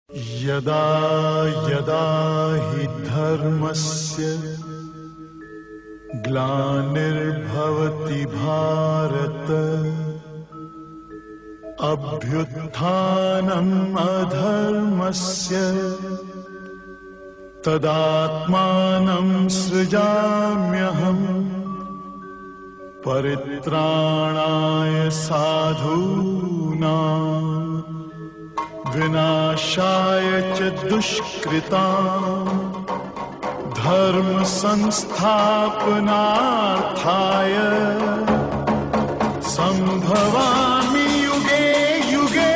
यदा यदा हि धर्मस्य ग्लानिर्भवति भारत अभ्युत्थानम् अधर्मस्य तदात्मानं सृजाम्यहम् परित्राणाय साधूनां विनाशाय च दुष्कृताम् धर्म संस्थापनार्थाय संभवामि युगे युगे।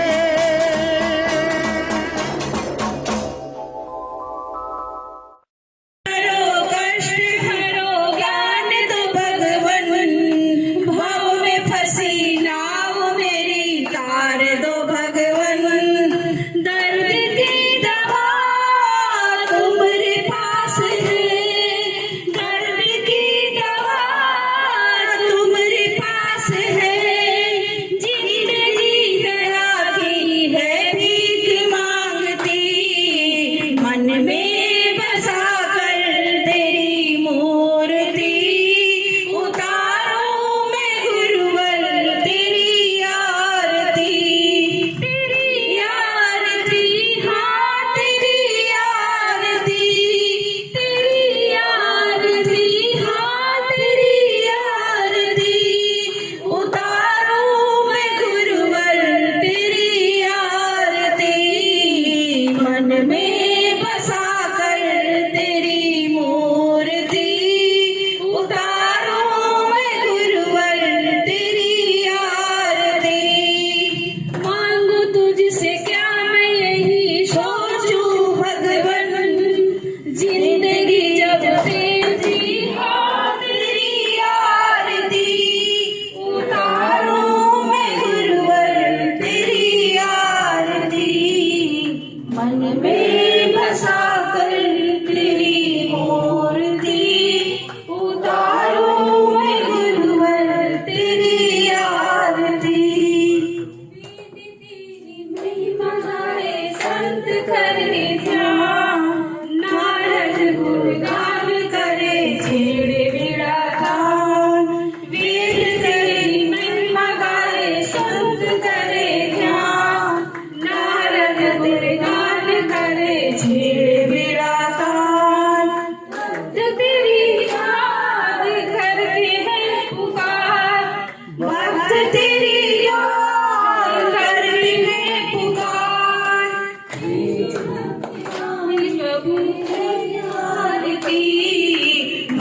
मन में बसा कर तेरी मूर्ति उतारूं मैं गुरुवर तेरी आरती।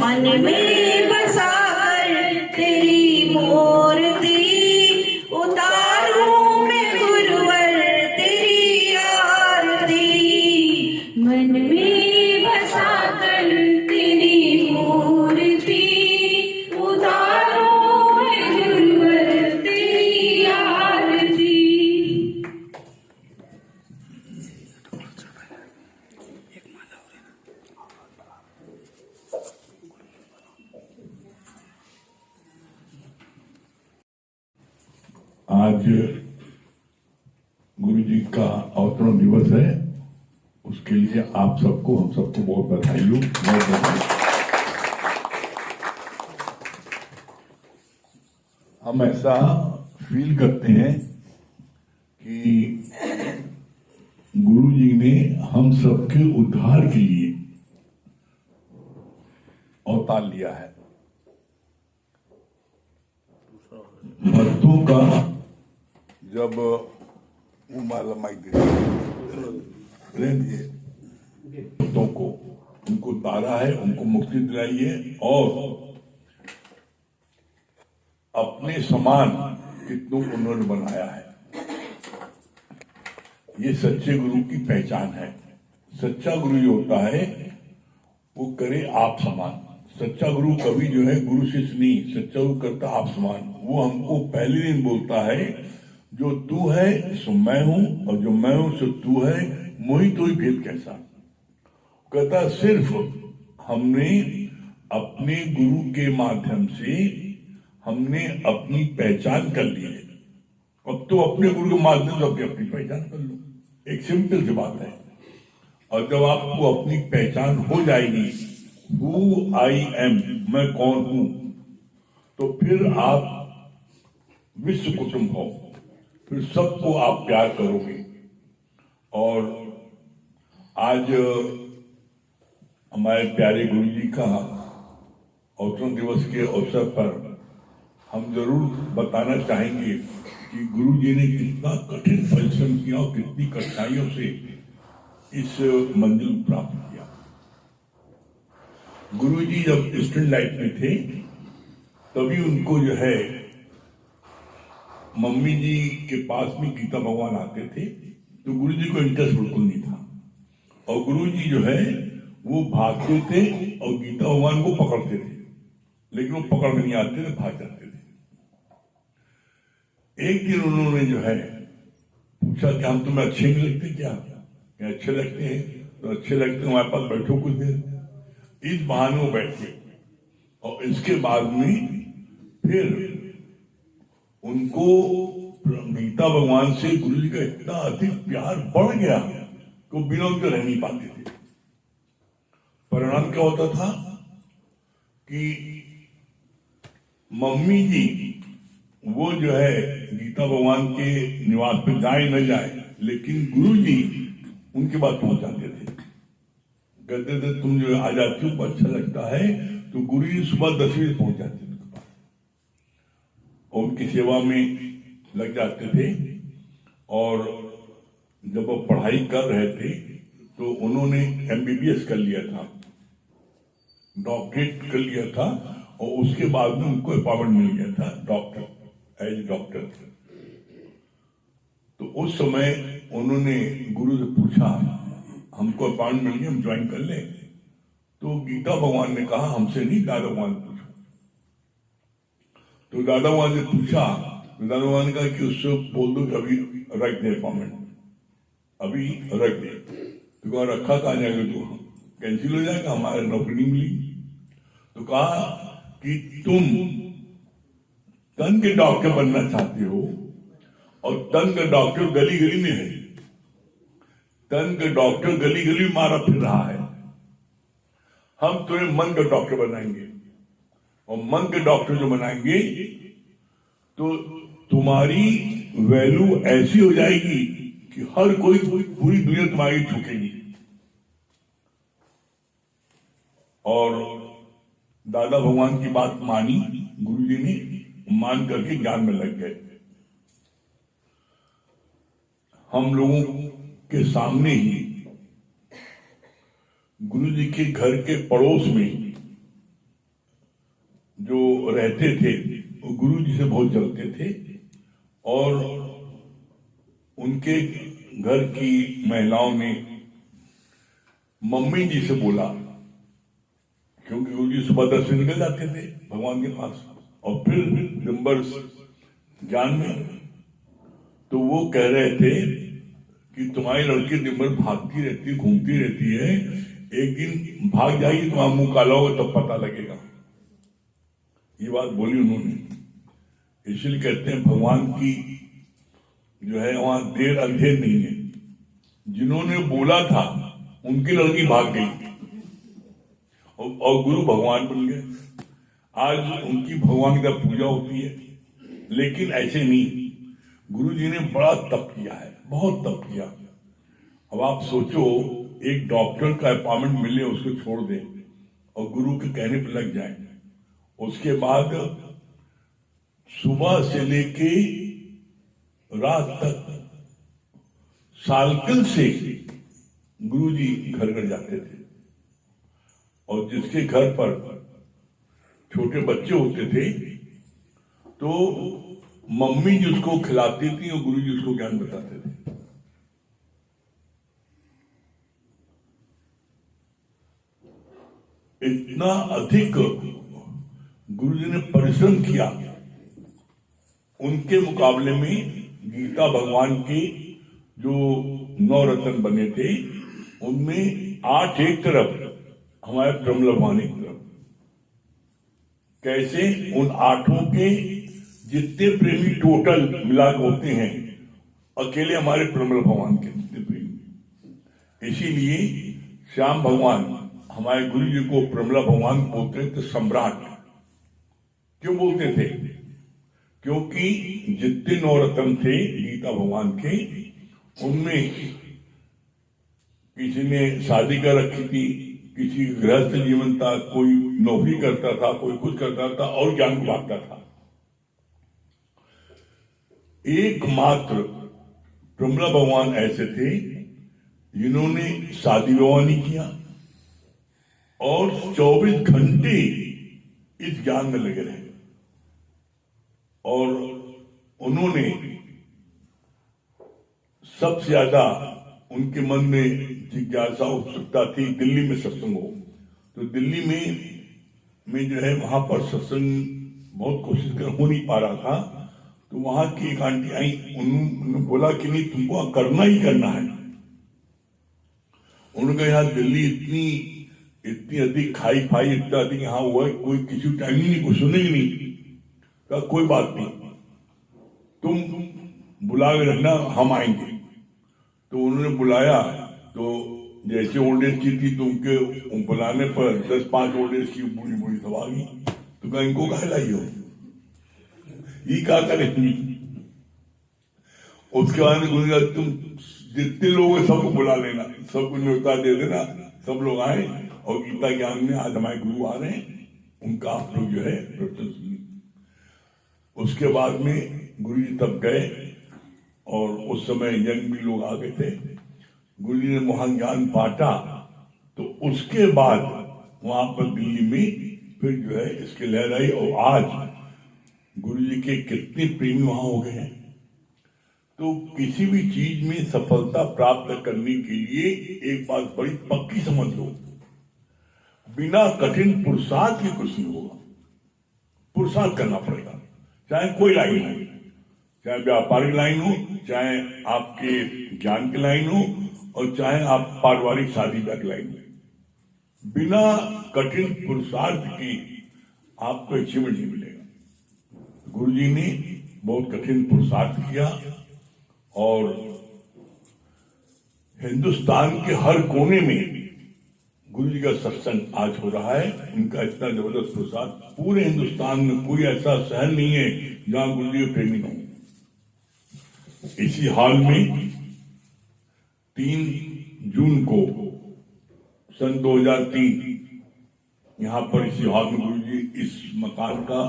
मन में बसा कर तेरी मूर्ति उतारूं मैं गुरुवर तेरी आरती। आज गुरु जी का अवतरण दिवस है, उसके लिए आप सबको हम सबको बहुत बधाई हो। हम ऐसा फील करते हैं कि गुरु जी ने हम सबके उद्धार के लिए अवतार लिया है। भक्तों का जब वो माला माइक भक्तों को उनको तारा है, उनको मुक्ति दिलाई है और अपने समान कितनों उन्होंने बनाया है। ये सच्चे गुरु की पहचान है। सच्चा गुरु ये होता है वो करे आप समान। सच्चा गुरु कभी जो है गुरु शिष्य नहीं, सच्चा गुरु करता आप समान। वो हमको पहले दिन बोलता है जो तू है सो मैं हूं और जो मैं हूं सो तू है, मोहि तो ही भेद कैसा। कहता सिर्फ हमने अपने गुरु के माध्यम से हमने अपनी पहचान कर ली है। अब तो अपने गुरु के माध्यम से अपनी पहचान कर लो। एक सिंपल सी बात है। और जब आपको अपनी पहचान हो जाएगी, हु आई एम, मैं कौन हूं, तो फिर आप विश्व कुटुंब हो, फिर सबको आप प्यार करोगे। और आज हमारे प्यारे गुरु जी का अवतरण दिवस के अवसर पर हम जरूर बताना चाहेंगे कि गुरु जी ने कितना कठिन परिश्रम किया और कितनी कठिनाइयों से इस मंजिल को प्राप्त किया। गुरु जी जब स्टूडेंट लाइफ में थे तभी उनको जो है मम्मी जी के पास में गीता भगवान आते थे, तो गुरु जी को इंटरेस्ट बिल्कुल नहीं था। और गुरु जी जो है वो भागते थे और गीता भगवान को पकड़ते थे, लेकिन वो पकड़ में नहीं आते थे, भाग जाते थे। एक दिन उन्होंने जो है पूछा कि हम तुम्हें अच्छे नहीं लगते क्या? अच्छे लगते हैं, तो अच्छे लगते हैं, हमारे पास बैठो कुछ देर। इस बहाने वो बैठे और इसके बाद में फिर उनको गीता भगवान से गुरु जी का इतना अधिक प्यार बढ़ गया कि वो बिना उनके रह नहीं पाते थे। परिणाम क्या होता था कि मम्मी जी वो जो है गीता भगवान के निवास पे जाए न जाए, लेकिन गुरु जी उनके पास पहुंच जाते थे। कहते थे तुम जो आ जाती हो अच्छा लगता है, तो गुरु जी सुबह 10 बजे पहुंच जाते थे उनके पास और उनकी सेवा में लग जाते थे। और जब वो पढ़ाई कर रहे थे तो उन्होंने MBBS कर लिया था, डॉक्टरेट कर लिया था, और उसके बाद में उनको अपॉइंटमेंट मिल गया था डॉक्टर, एज डॉक्टर। तो उस समय उन्होंने गुरु से पूछा हमको अपॉइंटमेंट मिल गया, हम ज्वाइन कर ले। तो गीता भगवान ने कहा हमसे नहीं, दादा भगवान से पूछो। तो दादा भगवान ने पूछा, तो दादा भगवान ने कहा कि उससे बोल दो कि अभी रख दे अपॉइंटमेंट, अभी रख दे। तो कहा रखा कहा जाएगा, तो कैंसिल हो जाएगा, हमारे नौकरी नहीं मिली। तो कहा कि तुम तन के डॉक्टर बनना चाहते हो और तन का डॉक्टर गली गली में है, तन का डॉक्टर गली गली में मारा फिर रहा है। हम तुम्हें मन का डॉक्टर बनाएंगे, और मन के डॉक्टर जो बनाएंगे तो तुम्हारी वैल्यू ऐसी हो जाएगी कि हर कोई पूरी दुनिया तुम्हारी झुकेगी। और दादा भगवान की बात मानी गुरु जी ने, मान करके ज्ञान में लग गए। हम लोगों के सामने ही गुरु जी के घर के पड़ोस में जो रहते थे वो गुरु जी से बहुत जलते थे, और उनके घर की महिलाओं ने मम्मी जी से बोला, क्योंकि गुरु जी सुबह 10 बजे निकल जाते थे भगवान के पास और फिर नंबर ज्ञान में। तो वो कह रहे थे कि तुम्हारी लड़की दिन भर भागती रहती, घूमती रहती है, एक दिन भाग जाएगी, तुम मुंह काला होगा तब पता लगेगा। ये बात बोली उन्होंने। इसलिए कहते हैं भगवान की जो है वहां देर अंधेर नहीं है। जिन्होंने बोला था उनकी लड़की भाग गई और गुरु भगवान बन गए। आज उनकी भगवान की तरफ पूजा होती है, लेकिन ऐसे नहीं। गुरु जी ने बड़ा तप किया है, बहुत तप किया। अब आप सोचो, एक डॉक्टर का अपॉइंटमेंट मिले, उसको छोड़ दे और गुरु के कहने पर लग जाए। उसके बाद सुबह से लेके रात तक साइकिल से गुरु जी घर घर जाते थे, और जिसके घर पर छोटे बच्चे होते थे तो मम्मी जी उसको खिलाती थी और गुरु जी उसको ज्ञान बताते थे। इतना अधिक गुरु जी ने परिश्रम किया। उनके मुकाबले में गीता भगवान के जो 9 रत्न बने थे उनमें 8 एक तरफ, हमारे प्रमल भगवान एक तरफ। कैसे? उन 8 के जितने प्रेमी टोटल मिला होते हैं, अकेले हमारे प्रमल भगवान के जितने प्रेमी इसीलिए श्याम भगवान हमारे गुरु जी को प्रमला भगवान बोलते थे सम्राट। क्यों बोलते थे? क्योंकि जितने नवरत्न थे गीता भगवान के, उनमें किसी ने शादी कर रखी थी, किसी गृहस्थ जीवन था, कोई नौकरी करता था, कोई कुछ करता था और ज्ञान बांटता था। एकमात्र प्रमला भगवान ऐसे थे जिन्होंने शादी विवाह नहीं किया और 24 घंटे इस ज्ञान में लगे रहे। और उन्होंने सबसे ज्यादा उनके मन में जिज्ञासा उत्सुकता थी दिल्ली में सत्संग हो। तो दिल्ली में जो है वहां पर सत्संग बहुत कोशिश कर हो नहीं पा रहा था। तो वहां की एक आंटी आई, उन्होंने बोला कि नहीं, तुमको करना ही करना है। उन्होंने कहा यार दिल्ली इतनी अधिक खाई फाई इतना अधिक यहाँ हुआ है, कोई किसी टाइम ही नहीं, कोई सुनेगी नहीं। कहा कोई बात नहीं, तुम बुला के रखना, हम आएंगे। तो उन्होंने बुलाया। तो जैसे ओल्ड एज की थी, तो उनके बुलाने पर 10-5 ओल्ड एज की बूढ़ी बूढ़ी सब आ गई। तो कहा इनको कहा लाई हो, ये क्या करे। उसके बाद गुरु तुम जितने लोग हैं सबको बुला लेना, सबको न्योता दे देना, सब लोग आए और गीता ज्ञान में आज हमारे गुरु आ रहे हैं, उनका आप लोग जो है प्रवचन सुनिए। उसके बाद में गुरु जी तब गए और उस समय यंग भी लोग आ गए थे। गुरु जी ने महान ज्ञान बांटा। तो उसके बाद वहां पर दिल्ली में फिर जो है इसकी लहर आई और आज गुरु जी के कितने प्रेमी वहां हो गए हैं। तो किसी भी चीज में सफलता प्राप्त करने के लिए एक बात बड़ी पक्की समझ लो, बिना कठिन पुरुषार्थ के कुछ नहीं होगा। पुरुषार्थ करना पड़ेगा, चाहे कोई लाइन हो, चाहे व्यापारिक लाइन हो, चाहे आपके ज्ञान की लाइन हो और चाहे आप पारिवारिक शादी का लाइन हो। बिना कठिन पुरुषार्थ के आपको अचीवमेंट नहीं मिलेगा। गुरु जी ने बहुत कठिन पुरुषार्थ किया और हिंदुस्तान के हर कोने में गुरु जी का सत्संग आज हो रहा है। उनका इतना जबरदस्त पुरुषार्थ, पूरे हिंदुस्तान में कोई ऐसा शहर नहीं है जहां गुरु जी के प्रेमी हो। इसी हाल में 3 जून को सन 2003 यहां पर इसी हॉल में गुरु जी इस मकान का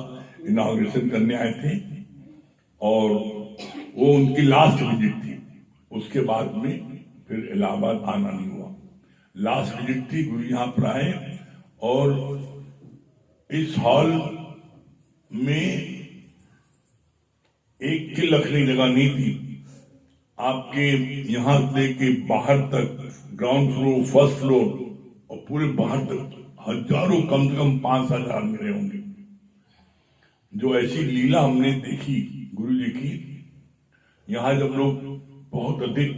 इनॉग्रेशन करने आए थे और वो उनकी लास्ट विजिट थी। उसके बाद में फिर इलाहाबाद आना नहीं हुआ। लास्ट विजिट थी, गुरु यहाँ पर आए और इस हॉल में एक की लकड़ी जगह नहीं थी। आपके यहां से के बाहर तक ग्राउंड फ्लोर, फर्स्ट फ्लोर और पूरे बाहर तक हजारों, कम से कम 5,000 आदमी रहे होंगे। जो ऐसी लीला हमने देखी गुरु जी की, यहाँ जब लोग बहुत अधिक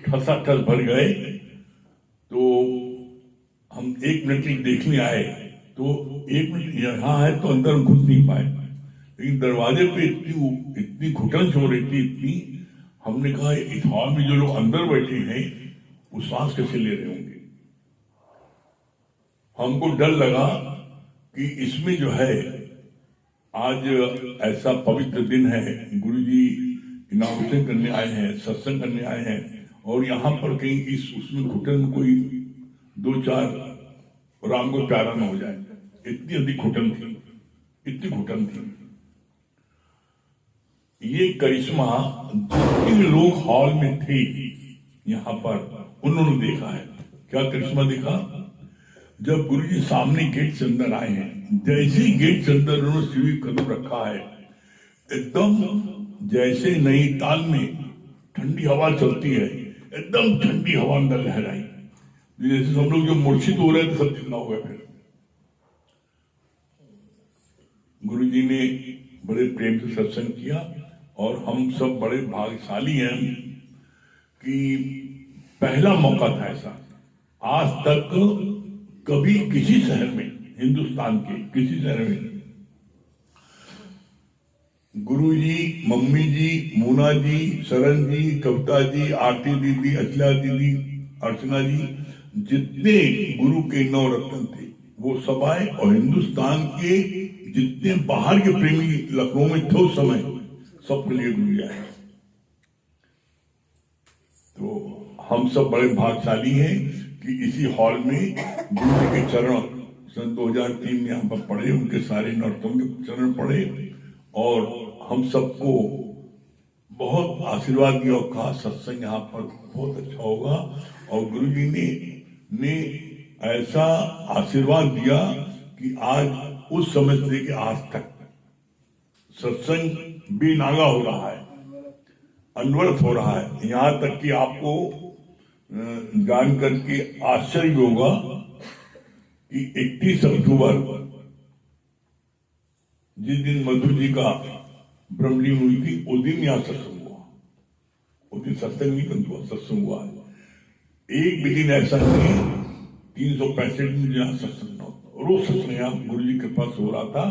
ठसाठस भर गए तो हम 1 मिनट के देखने आए। तो 1 मिनट यहाँ है तो अंदर घुस नहीं पाए, लेकिन दरवाजे पे इतनी घुटन हो रही थी, इतनी, हमने कहा इस हॉल में जो लोग अंदर बैठे हैं वो सांस कैसे ले रहे होंगे। हमको डर लगा कि इसमें जो है आज ऐसा पवित्र दिन है, गुरु जी इनॉग्रेशन करने आए हैं, सत्संग करने आए हैं और यहाँ पर कहीं उसमें घुटन में कोई 2-4 राम को प्यारा न हो जाए। इतनी अधिक घुटन थी, इतनी घुटन थी। ये करिश्मा जितने लोग हॉल में थे यहाँ पर उन्होंने देखा है। क्या करिश्मा देखा? जब गुरु जी सामने गेट से अंदर आए हैं, जैसे ही गेट से अंदर उन्होंने सीढ़ी कदम रखा है, एकदम जैसे नैनीताल में ठंडी हवा चलती है, एकदम ठंडी हवा अंदर लहराई। जैसे सब लोग जो मूर्छित हो रहे थे सब चिंता हो गए। फिर गुरु जी ने बड़े प्रेम से सत्संग किया और हम सब बड़े भाग्यशाली हैं कि पहला मौका था ऐसा। आज तक कभी किसी शहर में, हिंदुस्तान के किसी शहर में, गुरु जी, मम्मी जी, मूना जी, शरण जी, कविता जी, आरती दीदी, अचला दीदी, अर्चना जी, जितने गुरु के 9 रत्न थे वो सब आए, और हिंदुस्तान के जितने बाहर के प्रेमी लखनऊ में थे उस समय, सबके लिए गुरु जी आए। तो हम सब बड़े भाग्यशाली हैं कि इसी हॉल में गुरु जी के चरण सन 2003 में यहाँ पर पढ़े, उनके सारे नर्तों के चरण पढ़े, और हम सबको बहुत आशीर्वाद दिया और कहा सत्संग यहाँ पर बहुत अच्छा होगा। और गुरु जी ने ऐसा आशीर्वाद दिया कि आज उस समय से लेकर आज तक सत्संग बेनागा हो रहा है, अनवरत हो रहा है। यहाँ तक कि आपको जान करके आश्चर्य होगा कि 31 अक्टूबर जिस दिन मधु जी का ब्रह्मलीन हुई थी, उस दिन यहाँ सत्संग हुआ। उस दिन सत्संग नहीं हुआ, सत्संग हुआ। एक भी दिन ऐसा नहीं 365 दिन यहाँ सत्संग न होता, रोज सत्संग यहाँ गुरु जी के पास हो रहा था।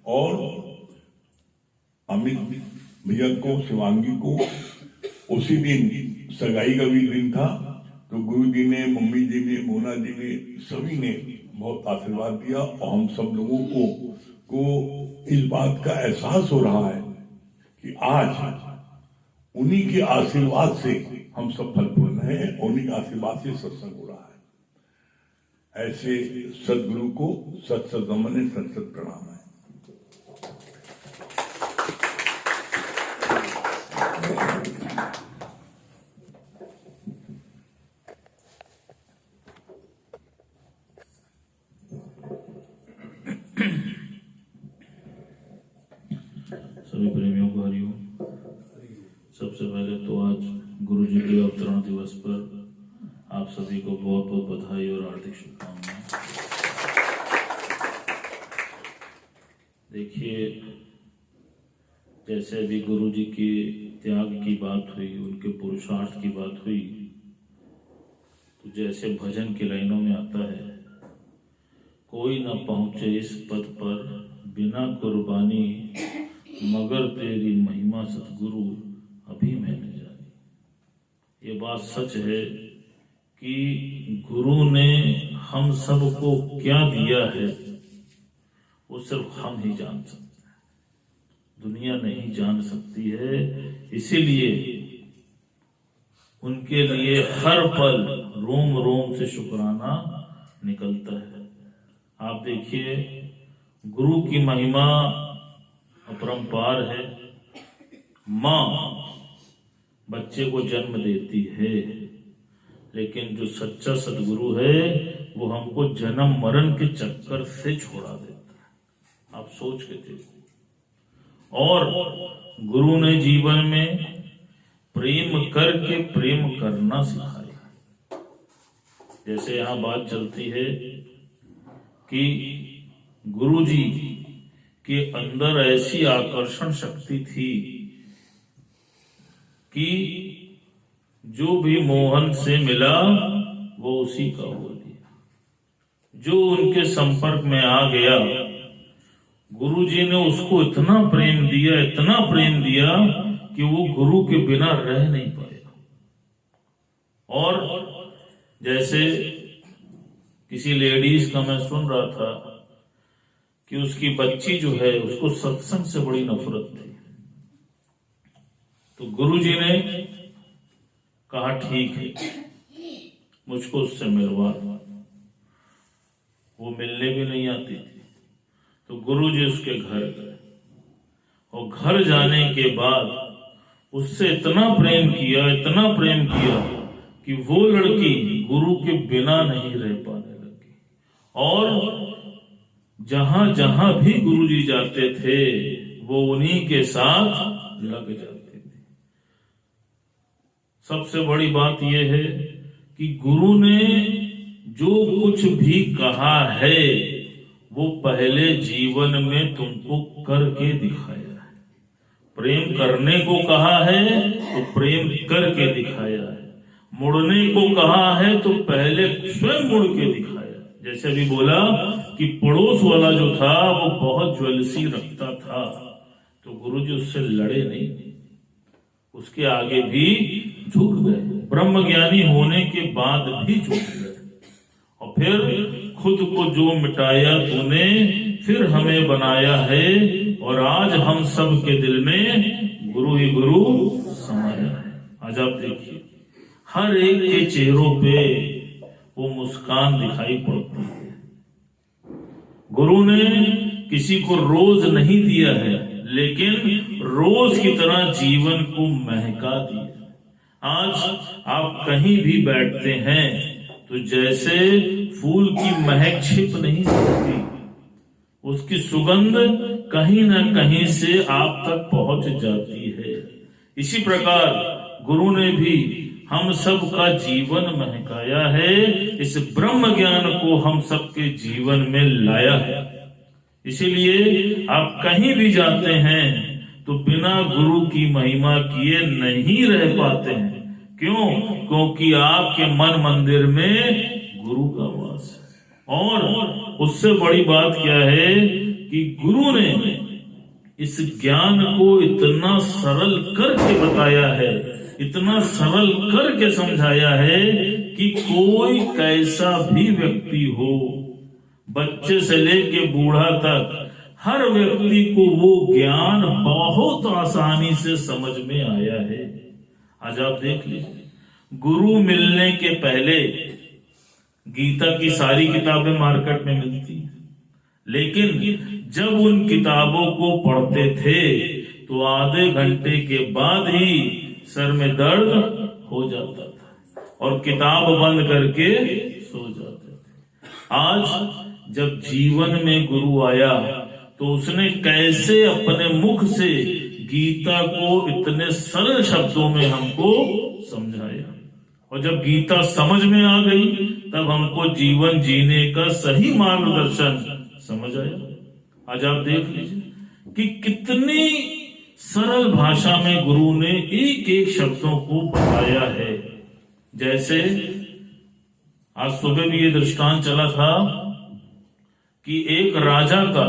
और अमित भैया को, शिवांगी को उसी दिन सगाई का भी दिन था, तो गुरु जी ने, मम्मी जी ने, मोना जी ने, सभी ने बहुत आशीर्वाद दिया। और हम सब लोगों को इस बात का एहसास हो रहा है कि आज उन्हीं के आशीर्वाद से हम सब फलपूर्ण हैं, उन्हीं के आशीर्वाद से सत्संग हो रहा है। ऐसे सदगुरु को सत सत नमन, सत सत प्रणाम है। सभी प्रेमियों को हरिओम। सबसे पहले तो आज गुरु जी के अवतरण दिवस पर आप सभी को बहुत बहुत बधाई और हार्दिक शुभकामनाएं। देखिए, जैसे अभी गुरु जी के त्याग की बात हुई, उनके पुरुषार्थ की बात हुई, तो जैसे भजन की लाइनों में आता है, कोई न पहुंचे इस पद पर बिना कुर्बानी, मगर तेरी महिमा सतगुरु अभी मैंने जानी। ये बात सच है कि गुरु ने हम सबको क्या दिया है वो सिर्फ हम ही जान सकते हैं, दुनिया नहीं जान सकती है। इसीलिए उनके लिए हर पल रोम रोम से शुक्राना निकलता है। आप देखिए, गुरु की महिमा अपरंपार है। माँ बच्चे को जन्म देती है, लेकिन जो सच्चा सदगुरु है वो हमको जन्म मरण के चक्कर से छोड़ा देता है। आप सोच के देखो। और गुरु ने जीवन में प्रेम करके प्रेम करना सिखाया। जैसे यहाँ बात चलती है कि गुरु जी के अंदर ऐसी आकर्षण शक्ति थी कि जो भी मोहन से मिला वो उसी का हो गया। जो उनके संपर्क में आ गया, गुरु जी ने उसको इतना प्रेम दिया, इतना प्रेम दिया कि वो गुरु के बिना रह नहीं पाया। और जैसे किसी लेडीज का मैं सुन रहा था कि उसकी बच्ची जो है उसको सत्संग से बड़ी नफरत थी, तो गुरुजी ने कहा ठीक है, मुझको उससे मिलवा। वो मिलने भी नहीं आती थी, तो गुरुजी उसके घर गए, और घर जाने के बाद उससे इतना प्रेम किया, इतना प्रेम किया कि वो लड़की गुरु के बिना नहीं रह पाने लगी। और जहां जहां भी गुरुजी जाते थे वो उन्हीं के साथ लग जाते थे। सबसे बड़ी बात यह है कि गुरु ने जो कुछ भी कहा है वो पहले जीवन में तुमको करके दिखाया है। प्रेम करने को कहा है तो प्रेम करके दिखाया है, मुड़ने को कहा है तो पहले स्वयं मुड़ के दिखाया। जैसे अभी बोला कि पड़ोस वाला जो था वो बहुत ज्वेलसी रखता था, तो गुरुजी उससे लड़े नहीं, उसके आगे भी झुक गए। ब्रह्म ज्ञानी होने के बाद भी छूट गए। और फिर खुद को जो मिटाया तूने, फिर हमें बनाया है, और आज हम सब के दिल में गुरु ही गुरु समाया है। आज आप देखिए हर एक के चेहरों पे वो मुस्कान दिखाई पड़ती है। गुरु ने किसी को रोज नहीं दिया है, लेकिन रोज की तरह जीवन को महका दिया। आज आप कहीं भी बैठते हैं तो जैसे फूल की महक छिप नहीं सकती, उसकी सुगंध कहीं ना कहीं से आप तक पहुंच जाती है। इसी प्रकार गुरु ने भी हम सब का जीवन महकाया है, इस ब्रह्म ज्ञान को हम सबके जीवन में लाया है। इसीलिए आप कहीं भी जाते हैं तो बिना गुरु की महिमा किए नहीं रह पाते हैं। क्यों? क्योंकि आपके मन मंदिर में गुरु का वास है। और उससे बड़ी बात क्या है कि गुरु ने इस ज्ञान को इतना सरल करके बताया है, इतना सरल करके समझाया है कि कोई कैसा भी व्यक्ति हो, बच्चे से लेके बूढ़ा तक, हर व्यक्ति को वो ज्ञान बहुत आसानी से समझ में आया है। आज आप देख लीजिए, गुरु मिलने के पहले गीता की सारी किताबें मार्केट में मिलती, लेकिन जब उन किताबों को पढ़ते थे तो आधे घंटे के बाद ही सर में दर्द हो जाता था और किताब बंद करके सो जाते थे। आज जब जीवन में गुरु आया तो उसने कैसे अपने मुख से गीता को इतने सरल शब्दों में हमको समझाया, और जब गीता समझ में आ गई तब हमको जीवन जीने का सही मार्गदर्शन समझ आया। आज आप देख लीजिए कि कितनी सरल भाषा में गुरु ने एक एक शब्दों को बताया है। जैसे आज सुबह भी ये दृष्टांत चला था कि एक राजा का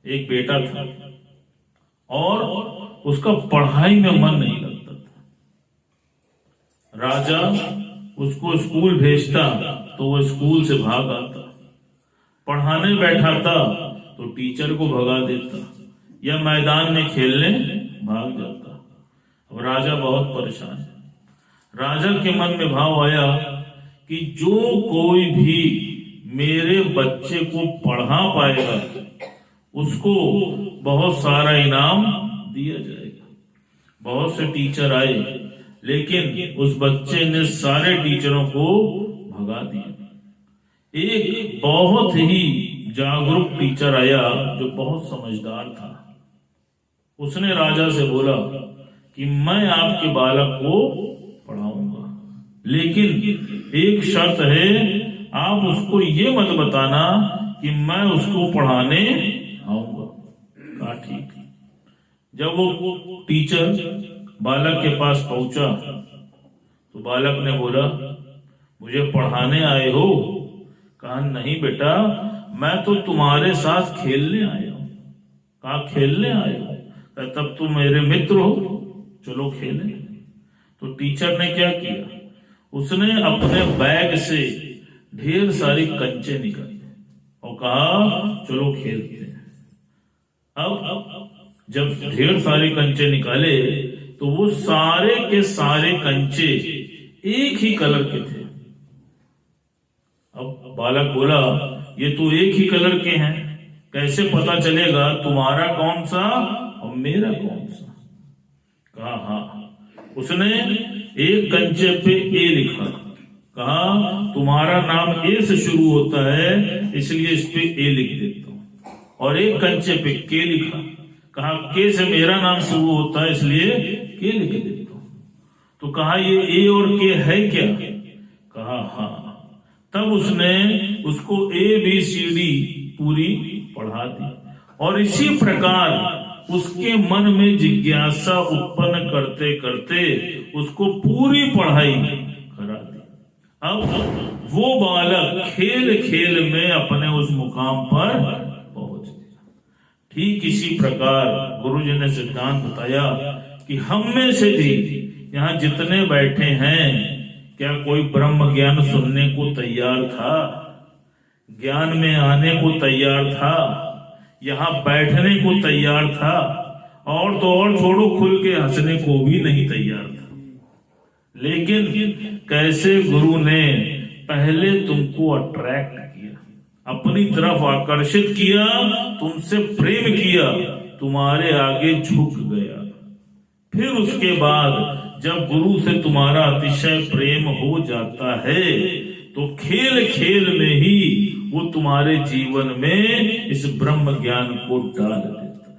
एक बेटा था और उसका पढ़ाई में मन नहीं लगता था। राजा उसको स्कूल भेजता तो वो स्कूल से भाग आता, पढ़ाने बैठाता तो टीचर को भगा देता या मैदान में खेलने भाग जाता। अब राजा बहुत परेशान है। राजा के मन में भाव आया कि जो कोई भी मेरे बच्चे को पढ़ा पाएगा उसको बहुत सारा इनाम दिया जाएगा। बहुत से टीचर आए, लेकिन उस बच्चे ने सारे टीचरों को भगा दिया। एक बहुत ही जागरूक टीचर आया जो बहुत समझदार था। उसने राजा से बोला कि मैं आपके बालक को पढ़ाऊंगा, लेकिन एक शर्त है, आप उसको ये मत बताना कि मैं उसको पढ़ाने आऊंगा। कहा ठीक। जब वो टीचर बालक के पास पहुंचा तो बालक ने बोला, मुझे पढ़ाने आए हो? कहा नहीं बेटा, मैं तो तुम्हारे साथ खेलने आया हूं। कहा खेलने आए हो? कहा तब तुम मेरे मित्र हो, चलो खेलें। तो टीचर ने क्या किया, उसने अपने बैग से ढेर सारी कंचे निकाली और कहा चलो खेलते हैं। अब जब ढेर सारे कंचे निकाले तो वो सारे के सारे कंचे एक ही कलर के थे। अब बालक बोला, ये तो एक ही कलर के हैं, कैसे पता चलेगा तुम्हारा कौन सा और मेरा कौन सा? कहा हाँ। उसने एक कंचे पे ए लिखा, कहा तुम्हारा नाम ए से शुरू होता है इसलिए इस पे ए लिख देता हूं। और एक कंचे पे के लिखा, कहा के से मेरा नाम शुरू होता है इसलिए के लिख देता हूं। तो कहा ये ए और के है क्या? कहा हाँ। तब उसने उसको ABCD पूरी पढ़ा दी और इसी प्रकार उसके मन में जिज्ञासा उत्पन्न करते करते उसको पूरी पढ़ाई करा दी। अब वो बालक खेल खेल में अपने उस मुकाम पर पहुंच गया। ठीक इसी प्रकार गुरुजी ने सिद्धांत बताया कि हम में से भी यहाँ जितने बैठे हैं, क्या कोई ब्रह्म ज्ञान सुनने को तैयार था? ज्ञान में आने को तैयार था? यहाँ बैठने को तैयार था? और तो और छोड़ो, खुल के हंसने को भी नहीं तैयार था। लेकिन कैसे गुरु ने पहले तुमको अट्रैक्ट किया, अपनी तरफ आकर्षित किया, तुमसे प्रेम किया, तुम्हारे आगे झुक गया। फिर उसके बाद जब गुरु से तुम्हारा अतिशय प्रेम हो जाता है तो खेल खेल में ही वो तुम्हारे जीवन में इस ब्रह्म ज्ञान को डाल देता है।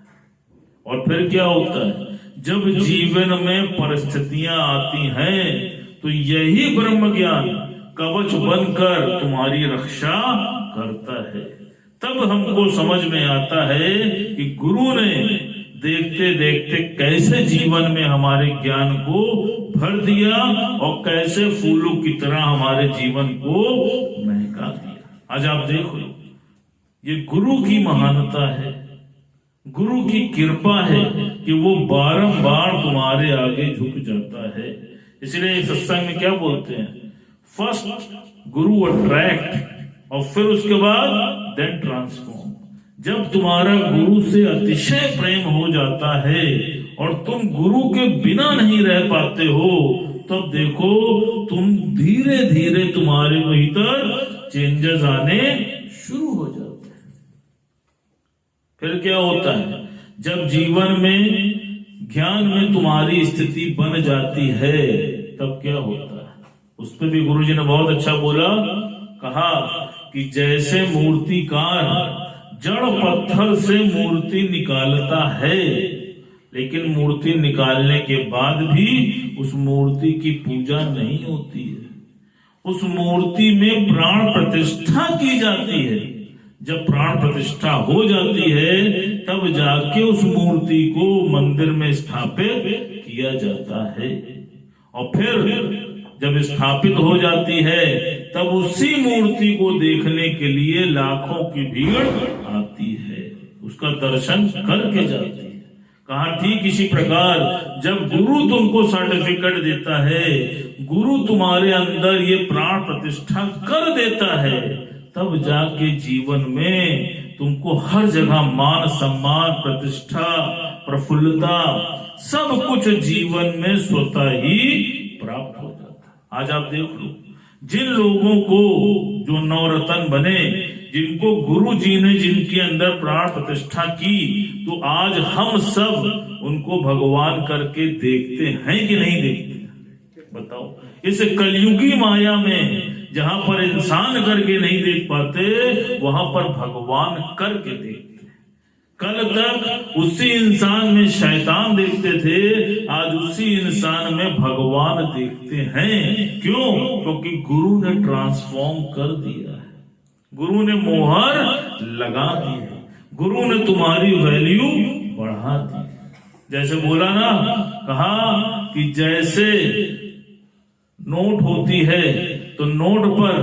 और फिर क्या होता है, जब जीवन में परिस्थितियां आती हैं तो यही ब्रह्म ज्ञान कवच बनकर तुम्हारी रक्षा करता है। तब हमको समझ में आता है कि गुरु ने देखते देखते कैसे जीवन में हमारे ज्ञान को भर दिया और कैसे फूलों की तरह हमारे जीवन को महका दिया। आज आप देखो, ये गुरु की महानता है, गुरु की कृपा है कि वो बारंबार तुम्हारे आगे झुक जाता है। इसलिए सत्संग में क्या बोलते हैं, फर्स्ट गुरु अट्रैक्ट और फिर उसके बाद देन ट्रांसफॉर्म। जब तुम्हारा गुरु से अतिशय प्रेम हो जाता है और तुम गुरु के बिना नहीं रह पाते हो, तब देखो तुम धीरे धीरे तुम्हारे भीतर चेंजेस आने शुरू हो जाते हैं। फिर क्या होता है, जब जीवन में ज्ञान में तुम्हारी स्थिति बन जाती है तब क्या होता है, उस पर भी गुरु जी ने बहुत अच्छा बोला, कहा कि जैसे मूर्तिकार जड़ पत्थर से मूर्ति निकालता है, लेकिन मूर्ति निकालने के बाद भी उस मूर्ति की पूजा नहीं होती है, उस मूर्ति में प्राण प्रतिष्ठा की जाती है। जब प्राण प्रतिष्ठा हो जाती है तब जाके उस मूर्ति को मंदिर में स्थापित किया जाता है। और फिर जब स्थापित हो जाती है तब उसी मूर्ति को देखने के लिए लाखों की भीड़ आती है, उसका दर्शन करके जाती है। कहा ठीक इसी प्रकार जब गुरु तुमको सर्टिफिकेट देता है, गुरु तुम्हारे अंदर ये प्राण प्रतिष्ठा कर देता है, तब जाके जीवन में तुमको हर जगह मान सम्मान प्रतिष्ठा प्रफुल्लता सब कुछ जीवन में स्वतः ही प्राप्त हो जाता है। आज आप देख लो, जिन लोगों को जो नवरत्न बने, जिनको गुरु जी ने जिनके अंदर प्राण प्रतिष्ठा की, तो आज हम सब उनको भगवान करके देखते हैं कि नहीं देखते? बताओ, इस कलयुगी माया में जहां पर इंसान करके नहीं देख पाते, वहां पर भगवान करके देखते। कल तक उसी इंसान में शैतान देखते थे, आज उसी इंसान में भगवान देखते हैं। क्यों? क्योंकि गुरु ने ट्रांसफॉर्म कर दिया है, गुरु ने मोहर लगा दी है, गुरु ने तुम्हारी वैल्यू बढ़ा दी। जैसे बोला ना, कहा कि जैसे नोट होती है तो नोट पर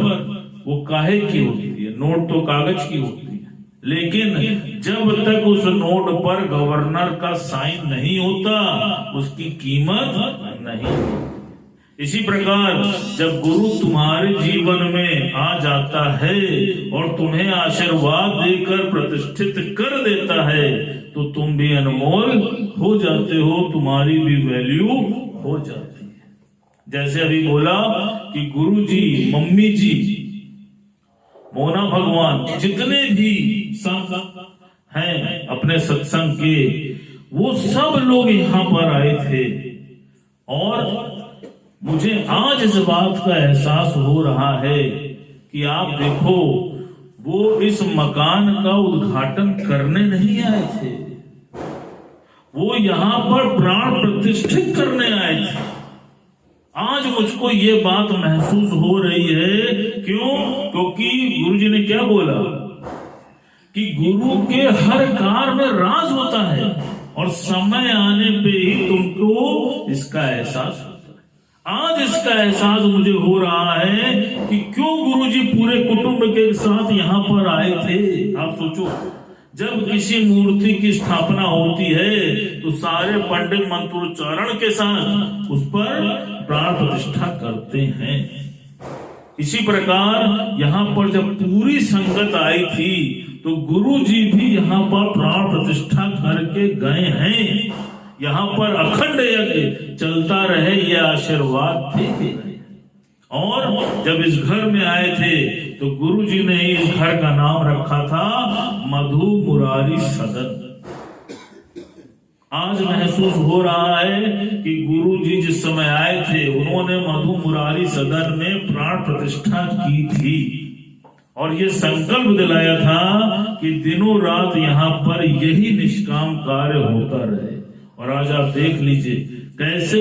वो काहे की होती है, नोट तो कागज की होती है, लेकिन जब तक उस नोट पर गवर्नर का साइन नहीं होता उसकी कीमत नहीं। इसी प्रकार जब गुरु तुम्हारे जीवन में आ जाता है और तुम्हें आशीर्वाद देकर प्रतिष्ठित कर देता है तो तुम भी अनमोल हो जाते हो, तुम्हारी भी वैल्यू हो जाती है। जैसे अभी बोला कि गुरु जी, मम्मी जी, मोना भगवान, जितने भी संत हैं अपने सत्संग के, वो सब लोग यहाँ पर आए थे। और मुझे आज इस बात का एहसास हो रहा है कि आप देखो, वो इस मकान का उद्घाटन करने नहीं आए थे, वो यहाँ पर प्राण प्रतिष्ठित करने आए थे। आज मुझको ये बात महसूस हो रही है। क्यों? क्योंकि गुरु जी ने क्या बोला कि गुरु के हर कार्य में राज होता है और समय आने पे ही तुमको इसका एहसास होता है। आज इसका एहसास मुझे हो रहा है कि क्यों गुरु जी पूरे कुटुंब के साथ यहाँ पर आए थे। आप सोचो, जब किसी मूर्ति की स्थापना होती है तो सारे पंडित मंत्रोच्चारण के साथ उस पर प्राण प्रतिष्ठा करते हैं। इसी प्रकार यहाँ पर जब पूरी संगत आई थी तो गुरु जी भी यहाँ पर प्राण प्रतिष्ठा करके गए हैं। यहाँ पर अखंड यज्ञ चलता रहे ये आशीर्वाद थे। और जब इस घर में आए थे तो गुरु जी ने इस घर का नाम रखा था मधु मुरारी सदन। आज महसूस हो रहा है कि गुरु जी जिस समय आए थे उन्होंने मधु मुरारी सदन में प्राण प्रतिष्ठा की थी और ये संकल्प दिलाया था कि दिनों रात यहाँ पर यही निष्काम कार्य होता रहे। और आज आप देख लीजिए कैसे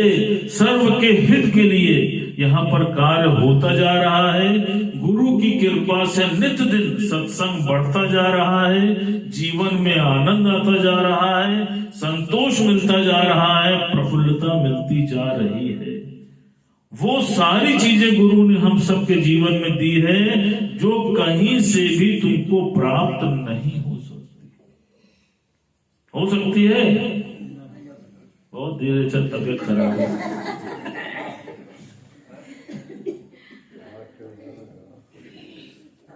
सर्व के हित के लिए यहाँ पर कार्य होता जा रहा है। गुरु की कृपा से नित्य दिन सत्संग बढ़ता जा रहा है, जीवन में आनंद आता जा रहा है, संतोष मिलता जा रहा है, प्रफुल्लता मिलती जा रही है। वो सारी चीजें गुरु ने हम सबके जीवन में दी है जो कहीं से भी तुमको प्राप्त नहीं हो सकती। हो सकती है? बहुत धीरे चल, तबियत खराब है।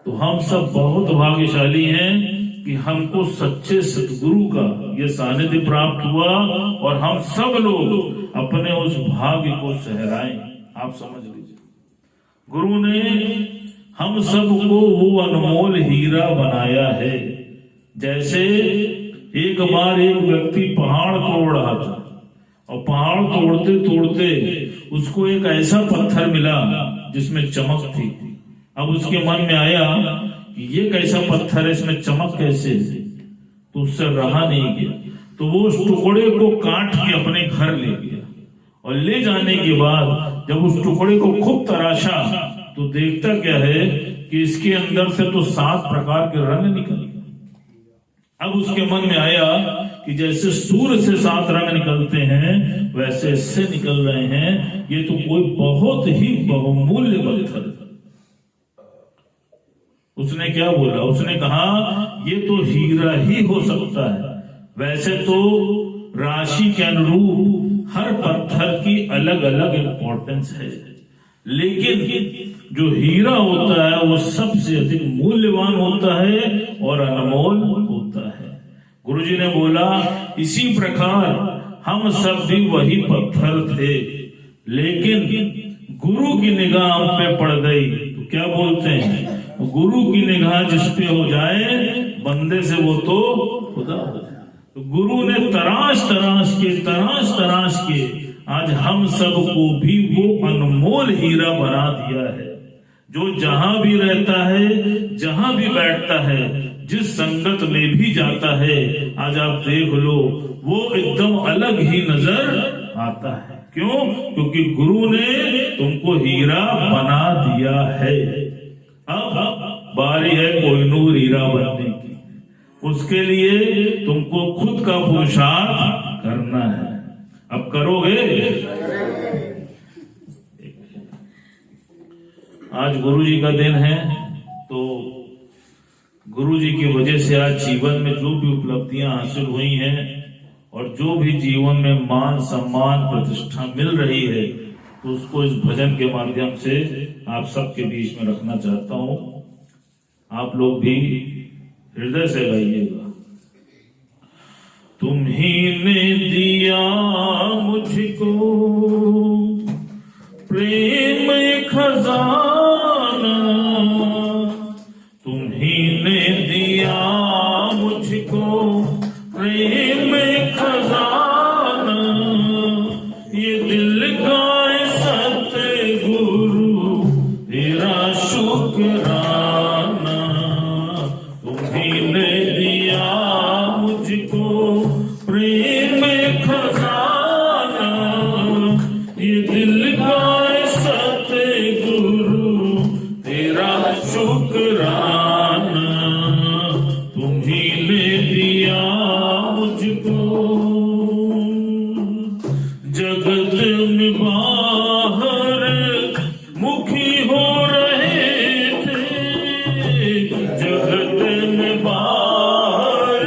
तो हम सब बहुत भाग्यशाली हैं कि हमको सच्चे सतगुरु का ये सानिध्य प्राप्त हुआ और हम सब लोग अपने उस भाग्य को सहराएं। आप समझ लीजिए, गुरु ने हम सबको वो अनमोल हीरा बनाया है। जैसे एक बार एक व्यक्ति पहाड़ तोड़ रहा था और पहाड़ तोड़ते तोड़ते उसको एक ऐसा पत्थर मिला जिसमें चमक थी। अब उसके मन में आया कि ये कैसा पत्थर है, इसमें चमक कैसे है, तो उससे रहा नहीं गया। तो वो उस टुकड़े को काट के अपने घर ले गया और ले जाने के बाद जब उस टुकड़े को खूब तराशा तो देखता क्या है कि इसके अंदर से तो 7 प्रकार के रंग निकल गए। अब उसके मन में आया कि जैसे सूर्य से 7 रंग निकलते हैं वैसे इससे निकल रहे हैं, ये तो कोई बहुत ही बहुमूल्य पत्थर है। उसने क्या बोला? उसने कहा ये तो हीरा ही हो सकता है। वैसे तो राशि के अनुरूप हर पत्थर की अलग अलग इंपॉर्टेंस है, लेकिन जो हीरा होता है वो सबसे अधिक मूल्यवान होता है और अनमोल होता है। गुरुजी ने बोला इसी प्रकार हम सब भी वही पत्थर थे, लेकिन गुरु की निगाह हम पे पड़ गई तो क्या बोलते हैं, गुरु की निगाह जिस पे हो जाए बंदे से वो तो खुदा हो जाए। तो गुरु ने तराश तराश के आज हम सबको भी वो अनमोल हीरा बना दिया है, जो जहां भी रहता है, जहां भी बैठता है, जिस संगत में भी जाता है, आज आप देख लो वो एकदम अलग ही नजर आता है। क्यों? क्योंकि गुरु ने तुमको हीरा बना दिया है। अब बारी है कोहिनूर हीरा बनने की। उसके लिए तुमको खुद का पुरुषार्थ करना है। अब करोगे? आज गुरु जी का दिन है, तो गुरु जी की वजह से आज जीवन में जो भी उपलब्धियां हासिल हुई हैं और जो भी जीवन में मान सम्मान प्रतिष्ठा मिल रही है, तो उसको इस भजन के माध्यम से आप सबके बीच में रखना चाहता हूं। आप लोग भी हृदय से गाइएगा। तुम्ही ने दिया मुझको प्रेम खजाना, तुम्ही ने दिया मुझको प्रेम खजाना, ये दिल का सतगुरु तेरा शुक्राना, तुम्ही ने दिया मुझको प्रेम खजाना, ये दिल का सतगुरु तेरा शुक्राना, तुम्ही ने दिया मुझको। जगत में बाहर मुखी हो रहे थे, जगत में बाहर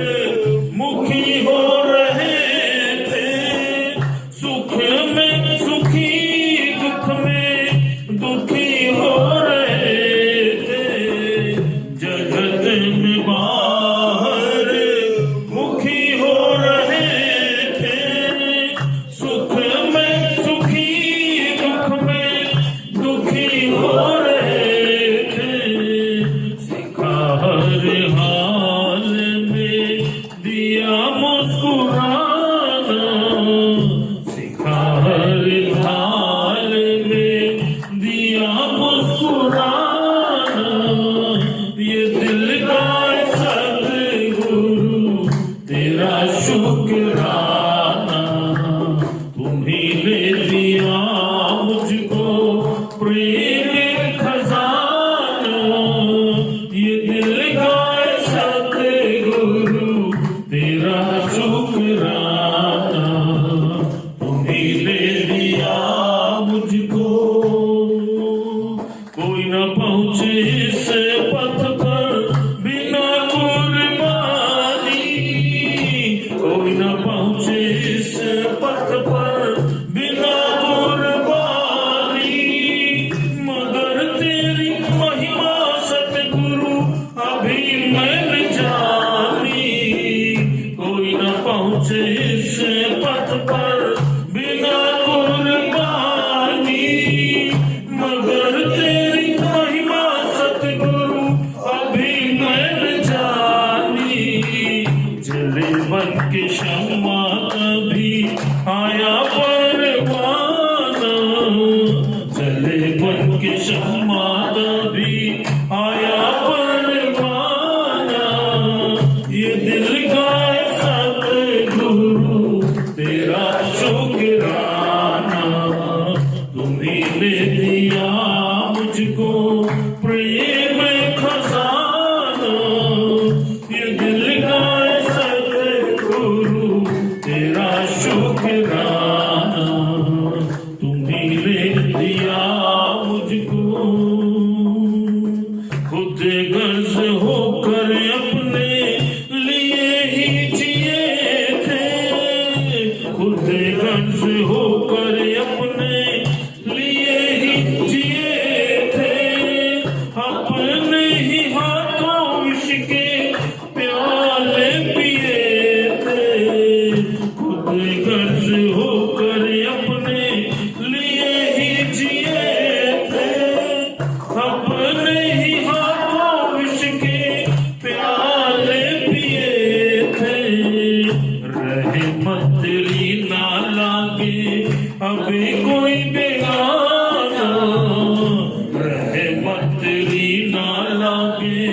लगे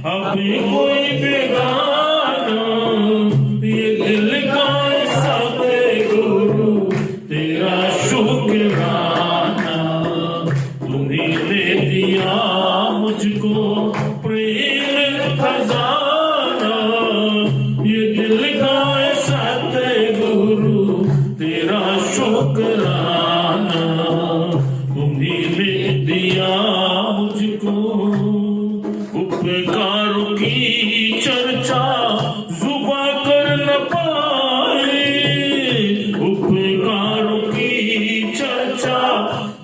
अभी कोई बेगाना, ये दिल का साथे गुरु तेरा शुक्राना। तुम्ही दे दिया मुझको प्रेम खजाना, ये दिल का साथे गुरु तेरा शुक्राना। तुम्ही दे दिया मुझको उपकारों की चर्चा जुबां कर न पाए, उपकारों की चर्चा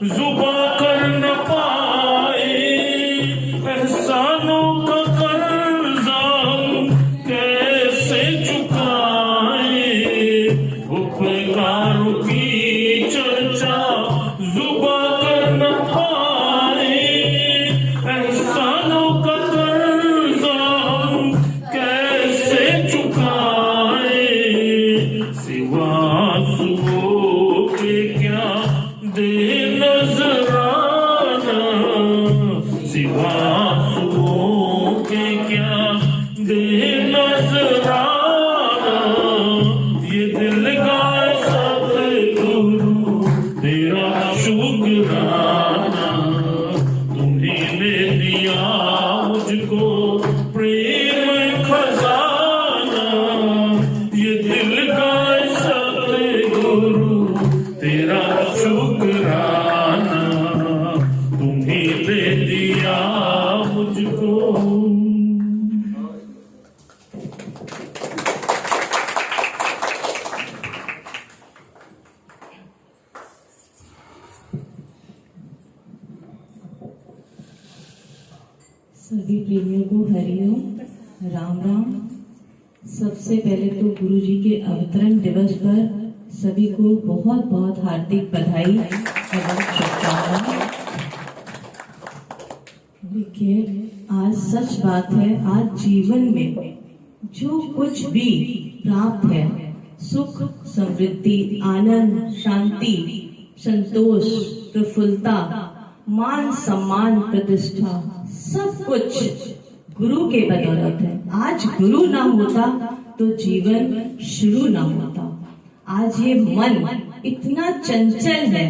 जुबां कर न पाए। एहसानों का कर्जा कैसे चुकाए, उपकारों की चर्चा जुबां कर न पाए। एहसानों का कर्जा कैसे चुकाए, सिवा आंसुओं के क्या दे नजराना, सिवा आंसुओं के क्या दे नजराना। ये दिल का सतगुरु तेरा शुक्राना। तुम्ही ने दिया मुझको प्रेम खजाना, ये दिल का सतगुरु तेरा शुक्राना। तुम्ही दे दिया मुझको। सभी प्रेमियों को हरिओम, राम राम। सबसे पहले तो गुरु जी के अवतरण दिवस पर सभी को बहुत बहुत हार्दिक बधाई एवं शुभकामनाएं। देखिए, आज सच बात है, आज जीवन में जो कुछ भी प्राप्त है, सुख, समृद्धि, आनंद, शांति, संतोष, प्रफुल्लता, मान सम्मान, प्रतिष्ठा, सब कुछ गुरु के बदौलत है। आज गुरु ना होता तो जीवन शुरू ना होता। आज ये मन इतना चंचल है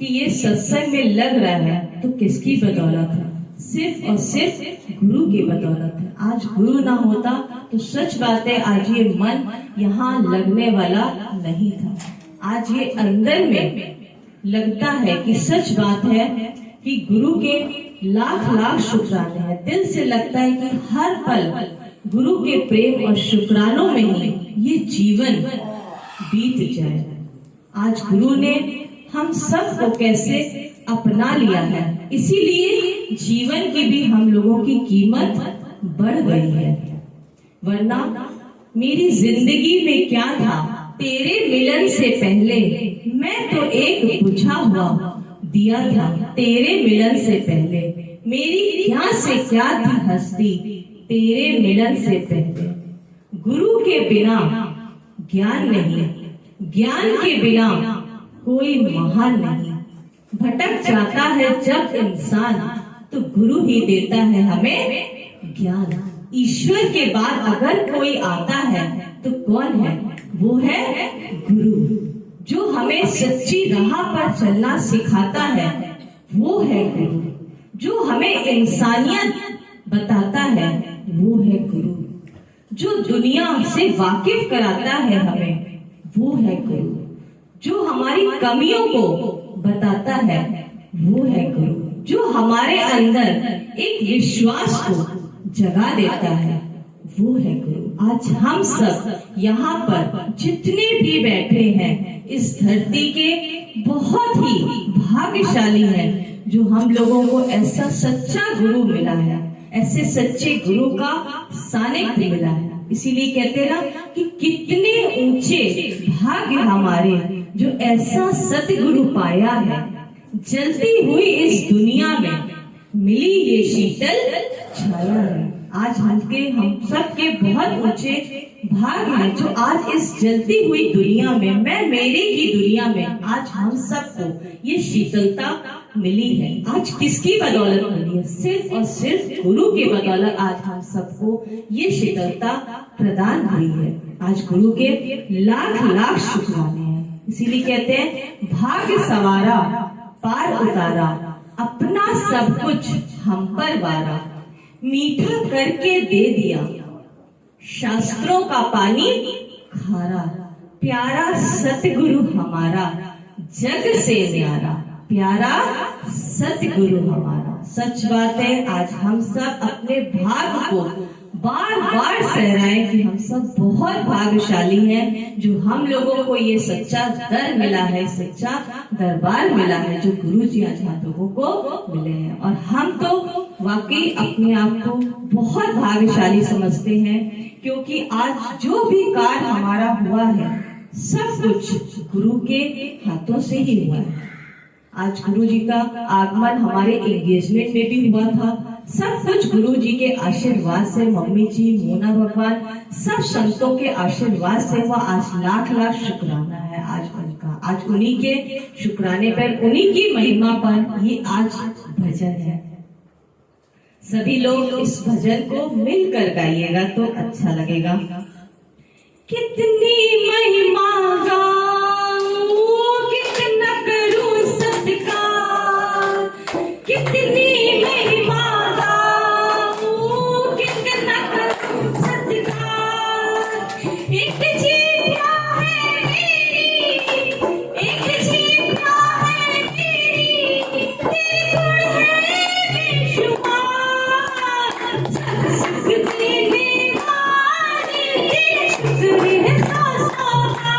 कि ये सत्संग में लग रहा है तो किसकी बदौलत है? सिर्फ और सिर्फ गुरु की बदौलत है। आज गुरु ना होता तो सच बात है आज ये मन यहाँ लगने वाला नहीं था। आज ये अंदर में लगता है कि सच बात है कि गुरु के लाख लाख शुक्राने हैं। दिल से लगता है कि हर पल गुरु के प्रेम और शुक्रानों में ही ये जीवन बीत जाए। आज गुरु ने हम सबको कैसे अपना लिया है, इसीलिए जीवन की भी हम लोगों की कीमत बढ़ गई है। वरना मेरी जिंदगी में क्या था तेरे मिलन से पहले, मैं तो एक बुझा हुआ दिया था तेरे मिलन से पहले। मेरी क्या से क्या थी हस्ती तेरे मिलन से पहले। गुरु के बिना ज्ञान नहीं, ज्ञान के बिना कोई महान नहीं। भटक जाता है जब इंसान तो गुरु ही देता है हमें ज्ञान। ईश्वर के बाद अगर कोई आता है तो कौन है? वो है गुरु, जो हमें सच्ची राह पर चलना सिखाता है। वो है गुरु, जो हमें इंसानियत बताता है। वो है गुरु, जो दुनिया से वाकिफ कराता है हमें। वो है गुरु, जो हमारी कमियों को बताता है। वो है गुरु, जो हमारे अंदर एक विश्वास को जगा देता है। वो है गुरु। आज हम सब यहाँ पर जितने भी बैठे हैं इस धरती के बहुत ही भाग्यशाली हैं जो हम लोगों को ऐसा सच्चा गुरु मिला है, ऐसे सच्चे गुरु का सानिध्य मिला है। इसीलिए कहते हैं ना कि कितने ऊंचे भाग्य हमारे जो ऐसा सतगुरु पाया है। जलती हुई इस दुनिया में मिली ये शीतल छाया है। आज हम सब के बहुत ऊंचे भाग हैं जो आज इस जलती हुई दुनिया में, मैं मेरे की दुनिया में आज हम सबको ये शीतलता मिली है, आज किसकी बदौलत मिली है? सिर्फ और सिर्फ गुरु की बदौलत आज हम सबको ये शीतलता प्रदान हुई है। आज गुरु के लाख लाख शुक्राने हैं। इसीलिए कहते हैं भाग्य सवारा पार उतारा, अपना सब कुछ हम पर वारा, मीठा करके दे दिया शास्त्रों का पानी खारा, प्यारा सतगुरु हमारा जग से न्यारा, प्यारा सतगुरु हमारा। सच बात है, आज हम सब अपने भाग्य को बार बार सहराएं कि हम सब बहुत भाग्यशाली हैं जो हम लोगों को ये सच्चा दर मिला है, सच्चा दरबार मिला है, जो गुरु जी आज हम लोगों को मिले हैं। और हम तो वाकई अपने आप को बहुत भाग्यशाली समझते हैं, क्योंकि आज जो भी कार्य हमारा हुआ है सब कुछ गुरु के हाथों से ही हुआ है। आज गुरु जी का आगमन हमारे एंगेजमेंट में भी हुआ था, सब कुछ गुरु जी के आशीर्वाद से, मम्मी जी, मोना भगवान, सब संतों के आशीर्वाद से हुआ। आज लाख लाख शुक्राना है आज उनका, आज उन्हीं के शुक्राने पर, उन्हीं की महिमा पर ये आज भजन है। सभी लोग इस भजन को मिलकर गाइएगा तो अच्छा लगेगा। कितनी महिमा गाऊं, कितना करूं सत्कार, कितनी महिमा गाऊं, कितना करूं सत्कार। एक जीविया है मेरी, एक जीविया है मेरी, तेरे गुण है बेशुमार, सत सुख देने वाले तेरे शुक्र है सौ सौ बार।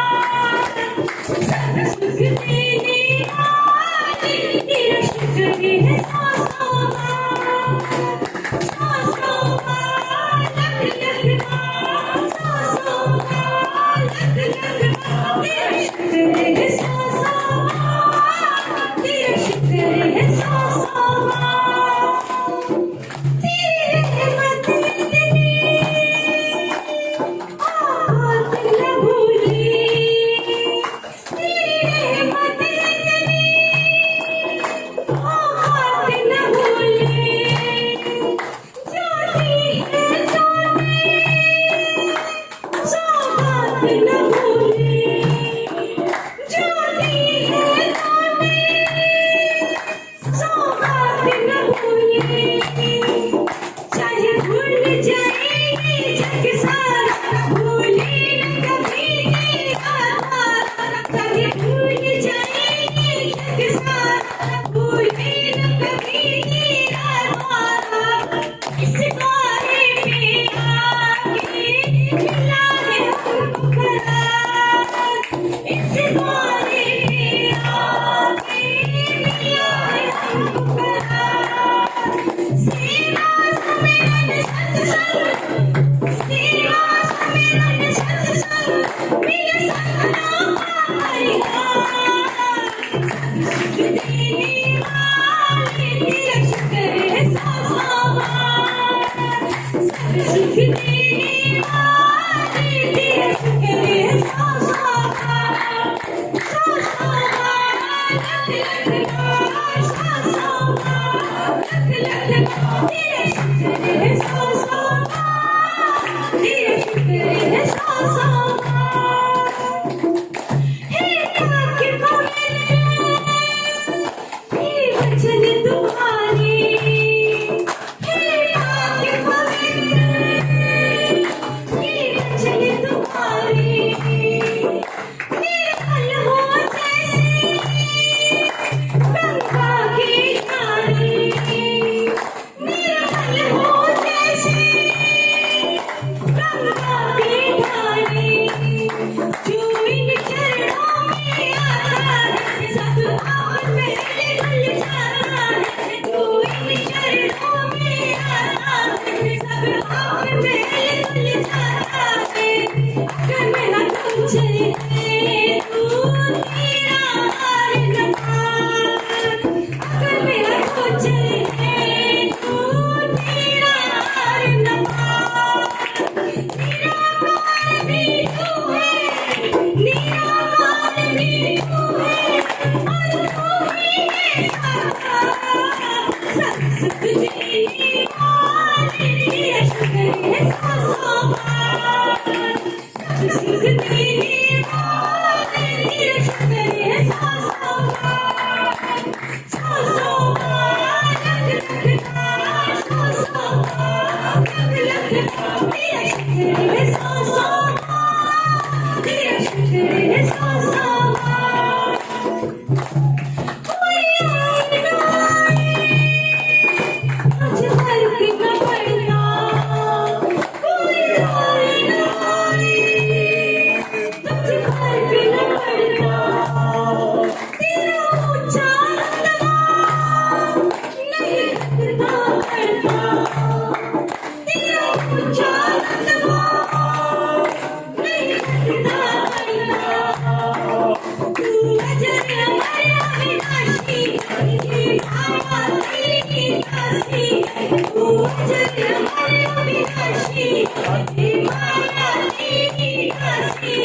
हमारे अविनाशी, हे माया तेरी दासी,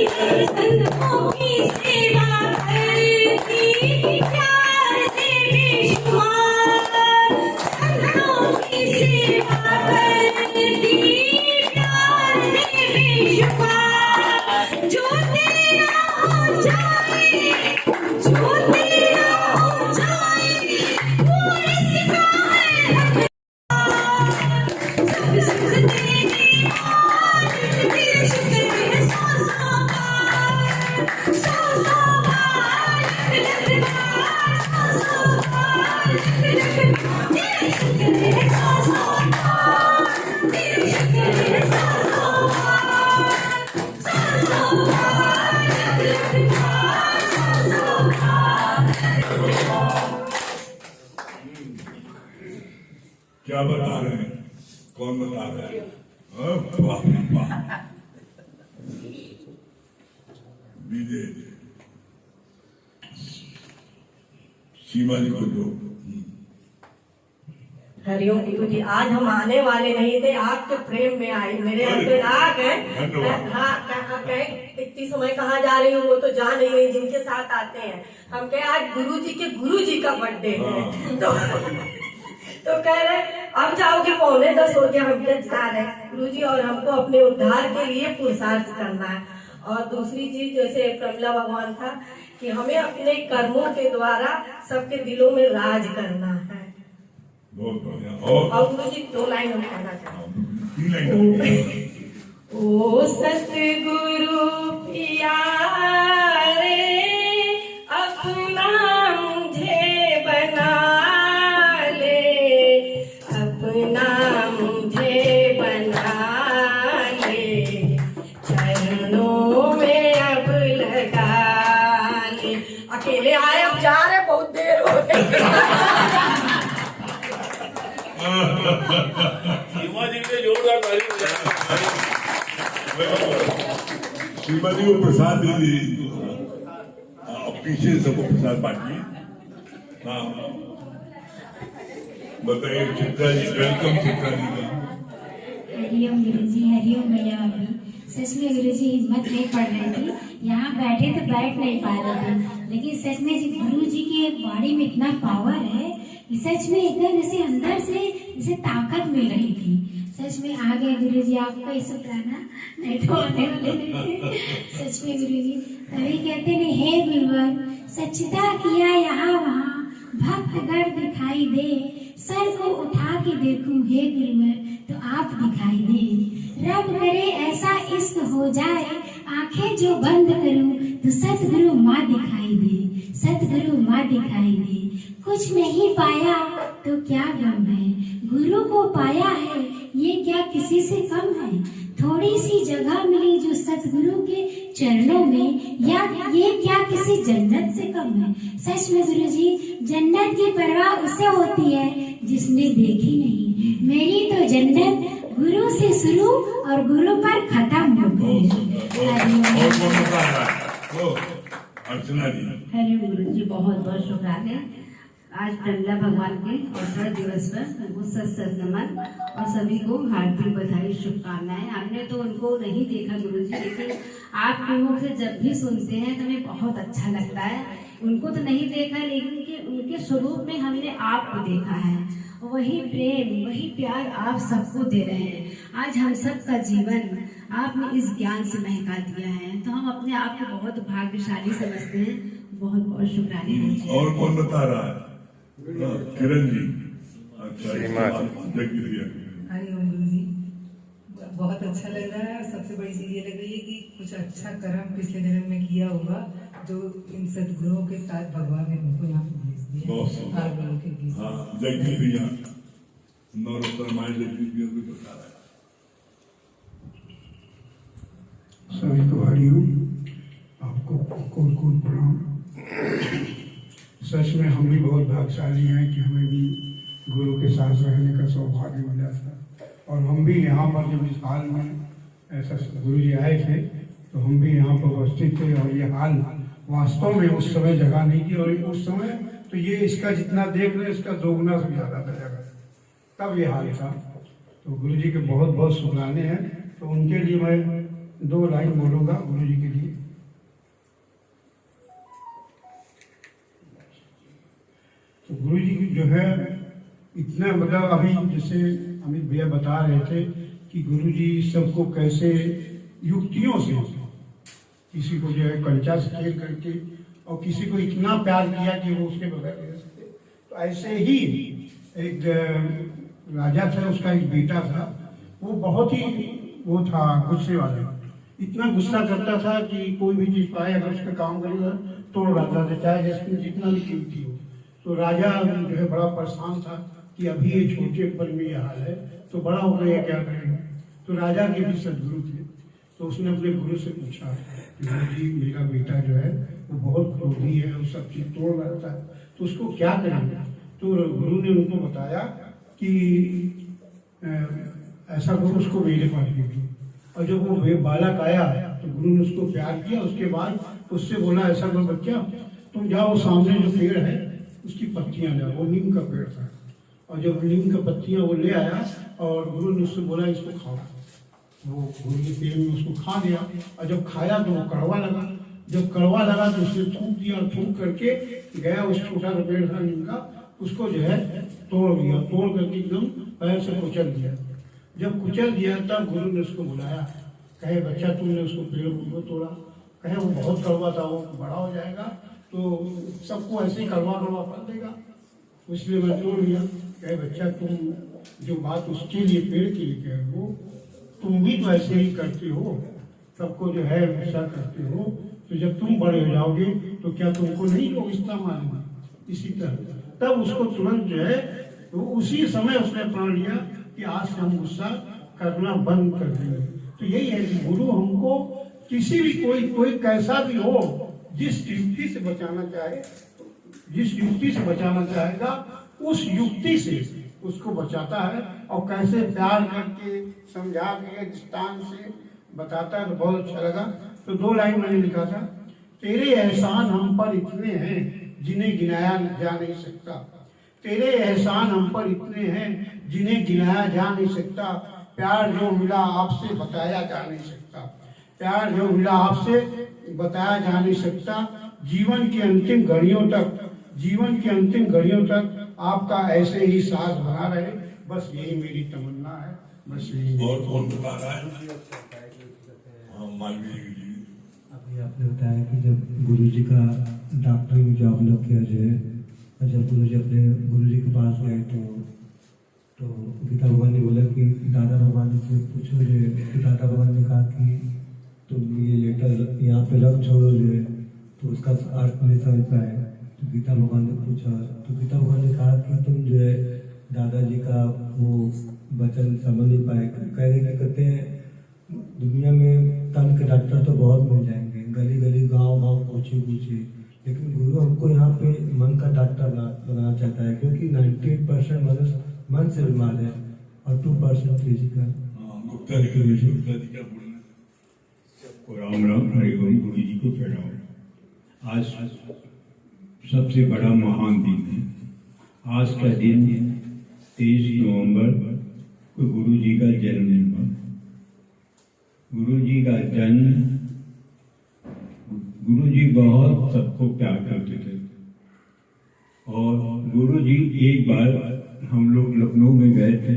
संतों की सेवा करती, प्यार से बेशुमार, संतों की सेवा करती, प्यार से बेशुमार। जो तेरा हो जाए, जो तेरा हो जाए, वो इसका है सब सुख तेरी मान, तेरे शुक्र है सौ सौ बार, सौ सौ बार, लख लख बार, सौ सौ बार, लख लख बार, तेरे शुक्र है सौ सौ बार, तेरे शुक्र है सौ सौ बार, सौ सौ बार, लख लख बार, सौ सौ बार। क्या बता रहे हैं? कौन बता रहा है? वाह वाह। विजय सीमा जी को दो। हरिओम गुरु जी, आज हम आने वाले नहीं थे, आपके प्रेम में आई। मेरे अंतराग है। धन्यवाद। हाँ, इतनी समय कहाँ जा रही हूँ वो तो जा नहीं रही, जिनके साथ आते हैं। हम कहे आज गुरु जी का बर्थडे है, तो कह रहे अब जाओगे 9:45 हो गया, हम क्या जा रहे हैं गुरु जी, और हमको अपने उद्धार के लिए पुरुषार्थ करना है। और दूसरी चीज जैसे प्रमिला भगवान था कि हमें अपने कर्मों के द्वारा सबके दिलों में राज करना है। बहुत बढ़िया। और गुरु जी 2 लाइन हम कहना चाहते हैं। 3 लाइन। ओ सतगुरु प्यारे, अपना मुझे बना ले, अपना मुझे बना ले, चरणों में अब लगा ले। अकेले आए, अब जा रहे, बहुत देर हो गई। सीमा जी के जोरदार ताली बजाएं। सीमा जी को प्रसाद दीजिए। पीछे सबको प्रसाद बांटिए। हाँ बताइए चित्रा जी, वेलकम चित्रा जी। हरिओम गुरुजी, हरिओम भैया भाभी। सच में गुरुजी हिम्मत नहीं पड़ रही थी, यहाँ बैठे तो बैठ नहीं पा रहे थे, लेकिन सच में गुरुजी की वाणी में इतना पावर है कि सच में एकदम जैसे अंदर से जैसे ताकत मिल रही थी। सच में आ गए गुरुजी, आपका ये शुक्राना, नहीं तो आने वाले नहीं थे। सच में गुरुजी तभी कहते नहीं, हे गुरुवर सच्चिदा किया यहाँ वहाँ, भक्त घर दिखाई दे, सर को उठा के देखूं हे गुरुवर तो आप दिखाई दे, रब करे ऐसा इश्क हो जाए, आंखें जो बंद करूं तो सतगुरु माँ दिखाई दे, सतगुरु माँ दिखाई दे। कुछ नहीं पाया तो क्या गम है, गुरु को पाया है ये क्या किसी से कम है, थोड़ी सी जगह मिली जो सतगुरु के चरणों में, या ये क्या किसी जन्नत से कम है। सच में गुरुजी जन्नत की परवाह उसे होती है जिसने देखी नहीं, मेरी तो जन्नत गुरु से शुरू और गुरु पर खत्म हो गई। अर्चना जी। हरे गुरु जी, बहुत बहुत शुक्राना। आज प्रमिला भगवान के अवसर दिवस पर उनको सत नमन और सभी को हार्दिक बधाई, शुभकामनाएं। आपने तो उनको नहीं देखा गुरुजी, लेकिन आपके मुख से जब भी सुनते हैं तो हमें बहुत अच्छा लगता है। उनको तो नहीं देखा, लेकिन उनके स्वरूप में हमने आपको देखा है। वही प्रेम, वही प्यार आप सबको दे रहे हैं। आज हम सबका जीवन आपने इस ज्ञान से महका दिया है, तो हम अपने आप को बहुत भाग्यशाली समझते हैं। बहुत बहुत शुक्राना। और कौन बता रहा है? किरण जी। अच्छा, हरिओम गुरु जी, बहुत अच्छा लग रहा है। और सबसे बड़ी चीज ये लग रही है कि कुछ अच्छा कर्म पिछले जन्म में किया होगा, जो इन सदगुरुओं के साथ भगवान ने उनको यहाँ पे भेज दिया। बहुत सुंदर। आप लोगों के बीच। हाँ, जगदीश भैया, नवरत्न रामायण जगदीश भैया को बता रहा है। सभी को हरिओम, आपको कोट कोट प्रणाम। सच में हम भी बहुत भाग्यशाली हैं कि हमें भी गुरु के साथ रहने का सौभाग्य मिला था। और हम भी यहाँ पर जब इस हाल में ऐसा गुरु जी आए थे तो हम भी यहाँ पर उपस्थित थे, और ये हाल वास्तव में उस समय जगह नहीं थी, और उस समय तो ये इसका जितना देख रहे इसका दोगुना से ज्यादा था जगह, तब ये हाल था। तो गुरु जी के बहुत बहुत शुक्राने हैं। तो उनके लिए मैं 2 लाइन बोलूँगा गुरु जी के लिए। तो गुरु जी जो है इतना मतलब अभी जैसे अमित भैया बता रहे थे कि गुरु जी सबको कैसे युक्तियों से, किसी को जो है कंचा से खेल करके और किसी को इतना प्यार किया कि वो उसके बगैर रह सकते। तो ऐसे ही एक राजा था, उसका एक बेटा था, वो बहुत ही वो था गुस्से वाला, इतना गुस्सा करता था कि कोई भी चीज पाए अगर उसका काम करेगा तोड़ डालता था, चाहे जैसे जितना भी कीमती हो। तो राजा जो है बड़ा परेशान था कि अभी ये छोटे पर में ये हाल है, तो बड़ा हो गया क्या करेगा। तो राजा के भी सदगुरु थे, तो उसने अपने गुरु से पूछा कि गुरु जी मेरा बेटा जो है वो बहुत क्रोधी है, वो सब चीज तोड़ डालता है, तो उसको क्या करेंगे। तो गुरु ने उनको बताया कि ऐसा करो उसको मेरे पास भेजो। और जब वो बालक आया तो गुरु ने उसको प्यार किया। उसके बाद उससे बोला ऐसा करो बच्चा तुम जाओ सामने जो पेड़ है उसकी पत्तियां लाओ, वो नीम का पेड़ था। और जब नीम का पत्तियां वो ले आया और गुरु ने उससे बोला इसको खाओ। वो गुरु के पेड़ में उसको खा लिया और जब खाया तो वो कड़वा लगा। जब कड़वा लगा तो उसने थूक दिया और थूक करके गया उस छोटा सा पेड़ था नीम का, उसको जो है तोड़ दिया, तोड़ करके एकदम पैर से कुचल दिया। जब कुचल दिया तब गुरु ने उसको बुलाया, कहे बच्चा तुमने उसको पेड़ को तोड़ा, कहे वो बहुत कड़वा था, वो बड़ा हो जाएगा तो सबको ऐसे ही कड़वा कड़वा पड़ देगा, इसलिए मैं तोड़ दिया। कहे बच्चा तुम जो बात उसके लिए पेड़ के लिए कह हो तुम भी तो ऐसे ही करते हो, सबको जो है गुस्सा करते हो, तो जब तुम बड़े हो जाओगे तो क्या तुमको नहीं लोग इतना मानेंगे। इसी तरह तब उसको तुरंत जो है तो उसी समय उसने प्रण लिया कि आज से हम गुस्सा करना बंद कर देंगे। तो यही है कि गुरु हमको किसी भी कोई कैसा भी हो, जिस युक्ति से बचाना चाहे, जिस युक्ति से बचाना चाहेगा उस युक्ति से उसको बचाता है और कैसे प्यार करके समझा के दृष्टांत से बताता है। तो बहुत अच्छा लगा। तो 2 लाइन मैंने लिखा था, तेरे एहसान हम पर इतने हैं जिन्हें गिनाया जा नहीं सकता। तेरे एहसान हम पर इतने हैं जिन्हें गिनाया जा नहीं सकता। प्यार जो मिला आपसे बताया जा नहीं सकता। प्यार जो मिला आपसे बताया जा नहीं सकता। जीवन की अंतिम घड़ियों तक, जीवन की अंतिम घड़ियों तक आपका ऐसे ही साथ बना रहे, बस यही मेरी तमन्ना है। बस यही। और कौन बता रहा है? मालवीय जी। अभी आपने बताया कि जब गुरु जी का डॉक्टरी में जॉब लग गया जो है, और जब गुरु जी अपने गुरु जी के पास गए तो गीता भगवान ने बोला कि दादा भगवान से पूछो जो है, तो दादा भगवान ने कहा कि तुम ये लेटर यहाँ पे रख छोड़ो जो है, तो उसका अर्थ नहीं समझ पाए। तो गीता भगवान ने पूछा, तो गीता भगवान ने कहा कि तुम जो है दादाजी का वो वचन समझ नहीं पाए। कह रहे कि कहते हैं दुनिया में तन के डॉक्टर तो बहुत मिल जाएंगे, गली गली गांव गांव पूछे पूछे, लेकिन गुरु हमको यहाँ पे मन का डॉक्टर बनाना चाहता है, क्योंकि 98% मनुष्य मन से बीमार है और 2% फिजिकल। गुप्ता जी क्या बोलना? सबको राम राम, हरि ओम, गुरु जी को प्रणाम। आज सबसे बड़ा महान दिन है। आज का दिन 23 नवंबर को गुरु जी का जन्म हुआ। गुरु जी का जन्म, गुरु जी बहुत सबको प्यार करते थे और गुरु जी एक बार हम लोग लखनऊ में गए थे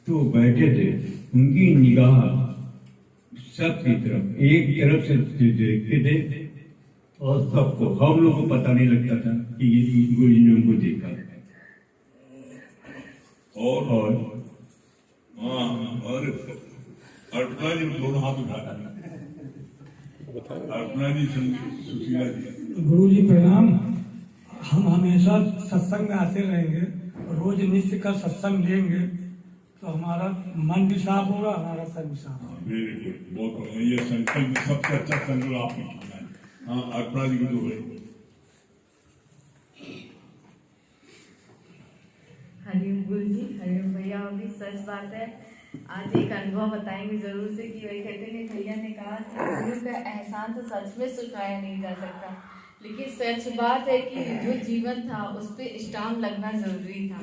तो बैठे थे, उनकी निगाह सबकी तरफ एक तरफ से देखते थे और सबको, हम लोग को पता नहीं लगता था कि ये गुरु जी ने उनको देखा। और अर्पणा जी दोनों हाथ उठाना। अर्पणा जी, सुशीला जी। गुरु जी प्रणाम। हम हमेशा सत्संग में आते रहेंगे, रोज नित्य का सत्संग लेंगे तो हमारा मन भी साफ होगा, हमारा सर भी साफ होगा। वेरी गुड, बहुत बढ़िया। ये संकल्प सबसे अच्छा संकल्प आपने किया है। हाँ, अर्पणा जी को तो भाई। हरिओम गुरु जी, हरिओम भैया। अभी सच बात है, आज एक अनुभव बताएंगे जरूर से कि वही कहते हैं, भैया ने कहा कि गुरु का एहसान तो सच में चुकाया नहीं जा सकता, लेकिन सच बात है कि जो जीवन था उस पर स्टाम्प लगना जरूरी था।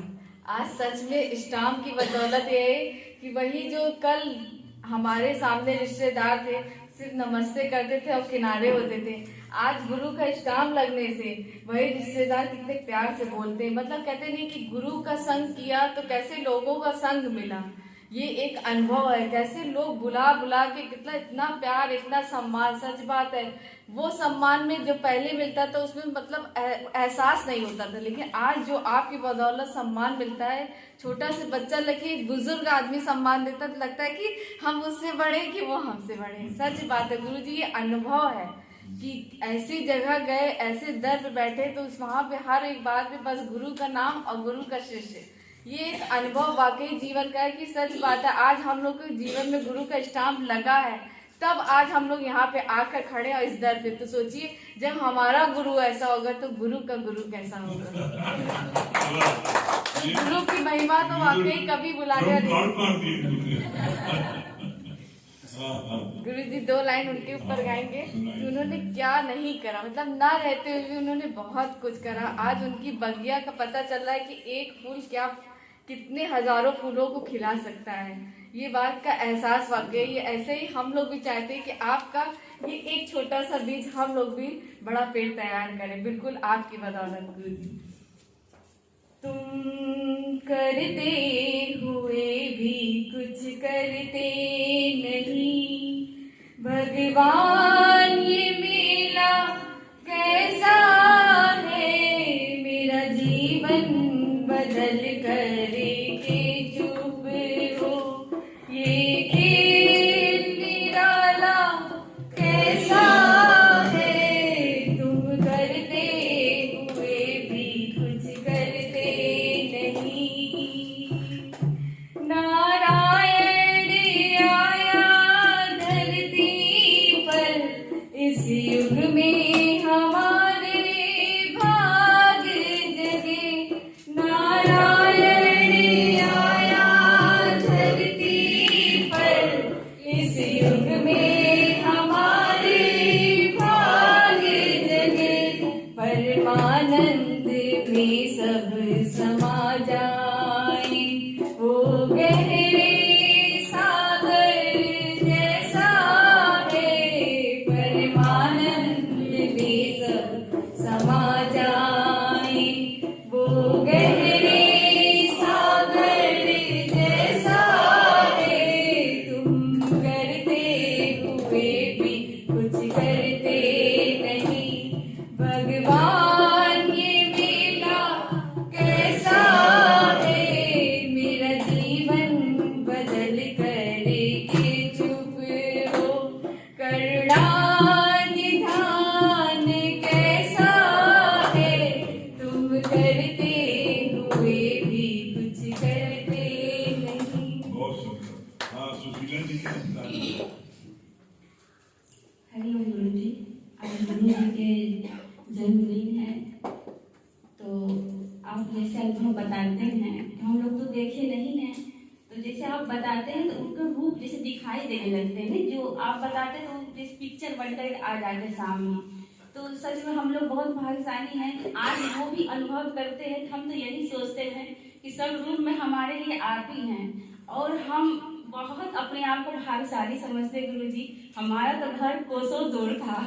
आज सच में स्टाम्प की बदौलत ये है कि वही जो कल हमारे सामने रिश्तेदार थे, सिर्फ नमस्ते करते थे और किनारे होते थे, आज गुरु का इष्टाम लगने से वही रिश्तेदार कितने प्यार से बोलते हैं। मतलब कहते नहीं कि गुरु का संग किया तो कैसे लोगों का संग मिला। ये एक अनुभव है, कैसे लोग बुला बुला के कितना इतना प्यार, इतना सम्मान। सच बात है, वो सम्मान में जो पहले मिलता था उसमें मतलब एहसास नहीं होता था, लेकिन आज जो आपकी बदौलत सम्मान मिलता है, छोटा से बच्चा लेके एक बुजुर्ग आदमी सम्मान देता तो लगता है कि हम उससे बड़े कि वो हमसे बड़े। सच बात है गुरु जी, ये अनुभव है कि ऐसी जगह गए, ऐसे दर पे बैठे तो वहाँ पे हर एक बात पे बस गुरु का नाम और गुरु का शिष्य। ये एक अनुभव वाकई जीवन का है कि सच बात है, आज हम लोग के जीवन में गुरु का स्टाम्प लगा है, तब आज हम लोग यहाँ पे आकर खड़े और इस दर पे। तो सोचिए जब हमारा गुरु ऐसा होगा तो गुरु का गुरु कैसा होगा। गुरु की महिमा तो वाकई कभी बुलाने वाली। गुरु जी 2 लाइन उनके ऊपर गाएंगे कि उन्होंने क्या नहीं करा, मतलब ना रहते हुए भी उन्होंने बहुत कुछ करा। आज उनकी बगिया का पता चल रहा है कि एक फूल क्या कितने हजारों फूलों को खिला सकता है। ये बात का एहसास वाकई ये ऐसे ही हम लोग भी चाहते हैं कि आपका ये एक छोटा सा बीज हम लोग भी बड़ा पेड़ तैयार करें, बिल्कुल आपकी बदौलत गुरु जी। तुम करते हुए भी कुछ करते नहीं, भगवान ये मेला कैसा है, मेरा जीवन बदल करे के चुप हो, ये खेल निराला कैसा है, तुम करते हुए भी कुछ करते नहीं। नारायण आया धरती पर, इस युग में हमारे भाग जगे। नारायण आया धरती पर, इस युग में हमारे भाग जगे। परमानंद में सब समा जाए, वो गहरे सागर जैसा है। परमानंद में सब समा जाए, वो गहरे सागर जैसा है। तुम करते हुए भी कुछ करते नहीं, भगवान ये मेला कैसा है, मेरा जीवन बदल करे के चुप हो। करुणा निधान कैसा है, तुम करते हुए भी कुछ करते नहीं। बहुत सुंदर। हाँ, सुशीला जी के साथ। हरिओम गुरु जी, आज गुरु जी के जन्मदिन है, तो आप जैसे अनुभव बताते हैं तो हम लोग तो देखे नहीं हैं, तो जैसे आप बताते हैं तो उनका रूप जैसे दिखाई देने लगते हैं, जो आप बताते हैं तो जैसे पिक्चर बनकर आ जाते हैं सामने। तो सच में हम लोग बहुत भाग्यशाली हैं कि आज वो भी अनुभव करते हैं। हम तो यही सोचते हैं कि सब रूप में हमारे लिए आप ही हैं, और हम बहुत अपने आप को भाग्यशाली समझते हैं गुरु जी। हमारा तो घर कोसों दूर था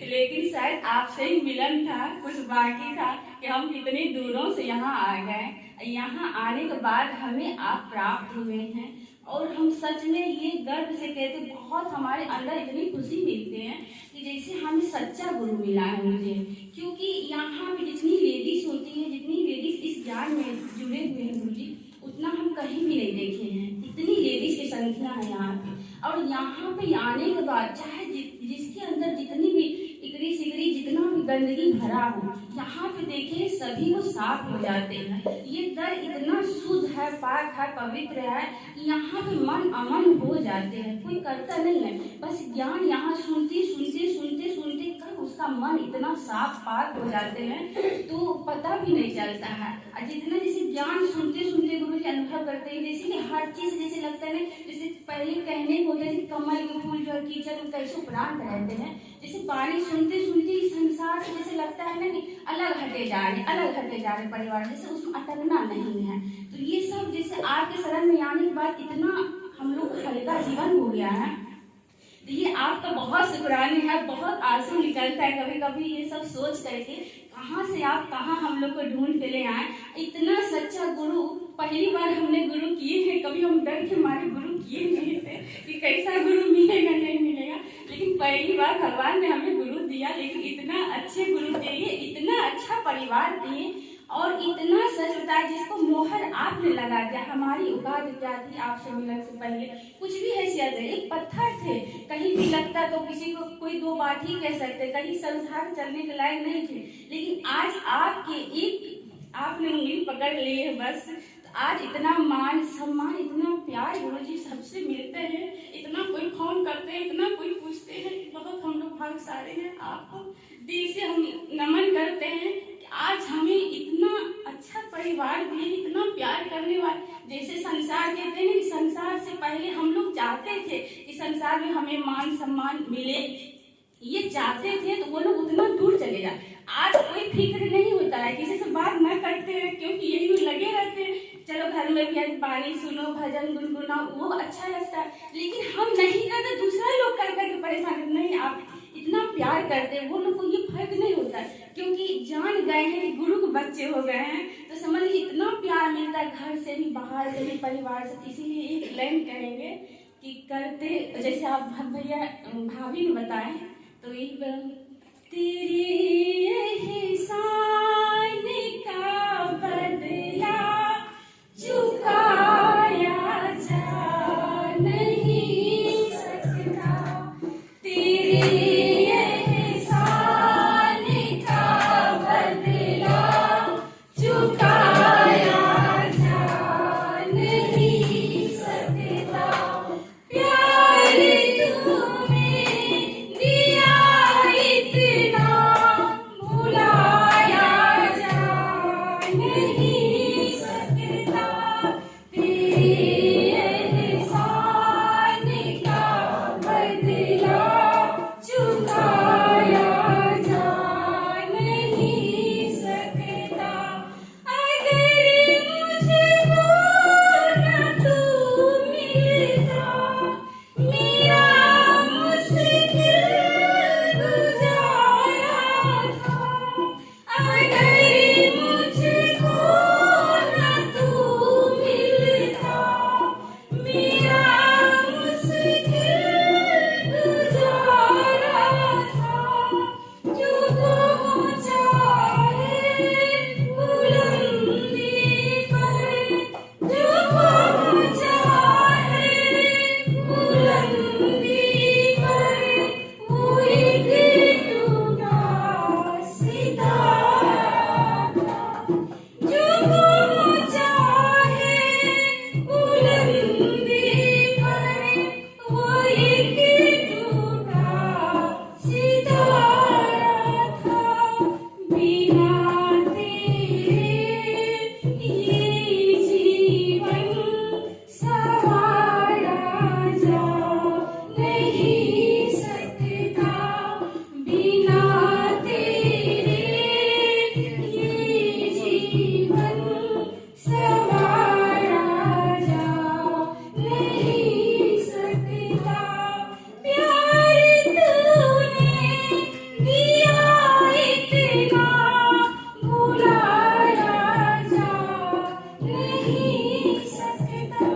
लेकिन शायद आपसे ही मिलन था, कुछ बाकी था कि हम कितनी दूरों से यहाँ आ गए। यहाँ आने के बाद हमें आप प्राप्त हुए हैं, और हम सच में ये गर्व से कहते, बहुत हमारे अंदर इतनी खुशी मिलती है कि जैसे हमें सच्चा गुरु मिला है मुझे। क्योंकि यहाँ पे जितनी लेडीज होती है, जितनी लेडीज इस ज्ञान में जुड़े हुए हैं गुरु जी, उतना हम कहीं भी नहीं देखे हैं। इतनी लेडीज की संख्या है यहाँ पे, और यहाँ पे आने के बाद चाहे जिसके अंदर जितनी भी इकरी सिकरी जितना भी गंदगी भरा हो, यहाँ पे देखिए सभी वो साफ हो जाते हैं। ये दर इतना शुद्ध है, पाक है, पवित्र है कि यहाँ पे मन अमन हो जाते हैं। कोई करता नहीं है, बस ज्ञान यहाँ सुनते सुनते सुनते सुनते कर उसका मन इतना साफ पाक हो जाते हैं तो पता भी नहीं चलता है। और जितना जैसे ज्ञान सुनते सुनते गुरु जी अनुभव करते हैं, जैसे कि हर चीज जैसे लगता है ना, जैसे पहले कहने को होता है कमल के फूल जो है कीचड़ में कैसे उपरांत रहते हैं, जैसे बाणी सुनते सुनते इस संसार से जैसे लगता है ना कि अलग हटे जा रहे परिवार, जैसे उसमें अटकना नहीं है। तो ये सब जैसे आपके शरण में आने के बाद इतना हम लोग हल्का जीवन हो गया है। तो ये आपका बहुत शुक्राने है, बहुत आंसू निकलता है कभी कभी ये सब सोच करके, कहाँ से आप कहाँ हम लोग को ढूंढ के ले आए। इतना सच्चा गुरु पहली बार हमने गुरु किए हैं, कभी हम डर के मारे गुरु किए नहीं थे कि कैसा गुरु मिलेगा नहीं मिलेगा, लेकिन पहली बार भगवान ने हमें गुरु दिया। लेकिन इतना अच्छे गुरु दिए, इतना अच्छा परिवार दिए और इतना सच बताया जिसको मोहर आपने लगा दिया। हमारी औकात क्या थी आपसे मिलने से पहले, कुछ भी हैसियत है, एक पत्थर थे, कहीं भी लगता तो किसी को कोई दो बात ही कह सकते, कहीं संसार चलने के लायक नहीं थे। लेकिन आज आपके एक आपने उंगली पकड़ ली है बस, तो आज इतना मान सम्मान इतना प्यार गुरुजी सबसे मिलते हैं, इतना कोई फोन करते हैं, इतना कोई पूछते हैं, बहुत हम लोग भाग्यशाली हैं। आपको दिल से हम नमन करते हैं कि आज हमें इतना अच्छा परिवार दिए, इतना प्यार करने वाले। जैसे संसार कहते हैं कि संसार से पहले हम लोग चाहते थे कि संसार में हमें मान सम्मान मिले, ये चाहते थे तो वो लोग उतना दूर चले जाए। आज कोई फिक्र नहीं होता है, किसी से बात न करते हैं क्योंकि यही में लगे रहते हैं। चलो घर में भी बाणी सुनो, भजन गुनगुनाओ, वो अच्छा लगता है, लेकिन हम नहीं करते, दूसरा लोग कर करके परेशान। नहीं, आप इतना प्यार करते हैं, वो लोग को ये फर्क नहीं होता क्योंकि जान गए हैं कि गुरु के बच्चे हो गए हैं, तो समझ लीजिए इतना प्यार मिलता है घर से भी, बाहर से भी, परिवार से। इसीलिए एक लाइन कहेंगे कि करते, जैसे आप भैया भाभी ने बताए, तो एक तेरे एहसान का बदला चुकाया जा नहीं सकता, तेरे एहसान का बदला चुकाया जा नहीं सकता। प्यार तूने दिया इतना भुलाया जा नहीं सकता, तेरे एहसान का बदला चुकाया जा नहीं सकता। अगर मुझको न तू मिलता, मेरा मुश्किल गुजारा था। अगर मुझको न तू मिलता, मेरा मुश्किल गुजारा था। जो पहुँचा है बुलंदी पर, जो पहुँचा है बुलंदी पर, वो एक टूटा सितारा था। जो पहुँचा है बुलंदी पर, वो एक टूटा सितारा था। बिना तेरे ये जीवन सवारा जा नहीं सकता, बिना तेरे ये जीवन सवारा जा नहीं सकता। प्यार तूने दिया इतना भुलाया जा नहीं सकता।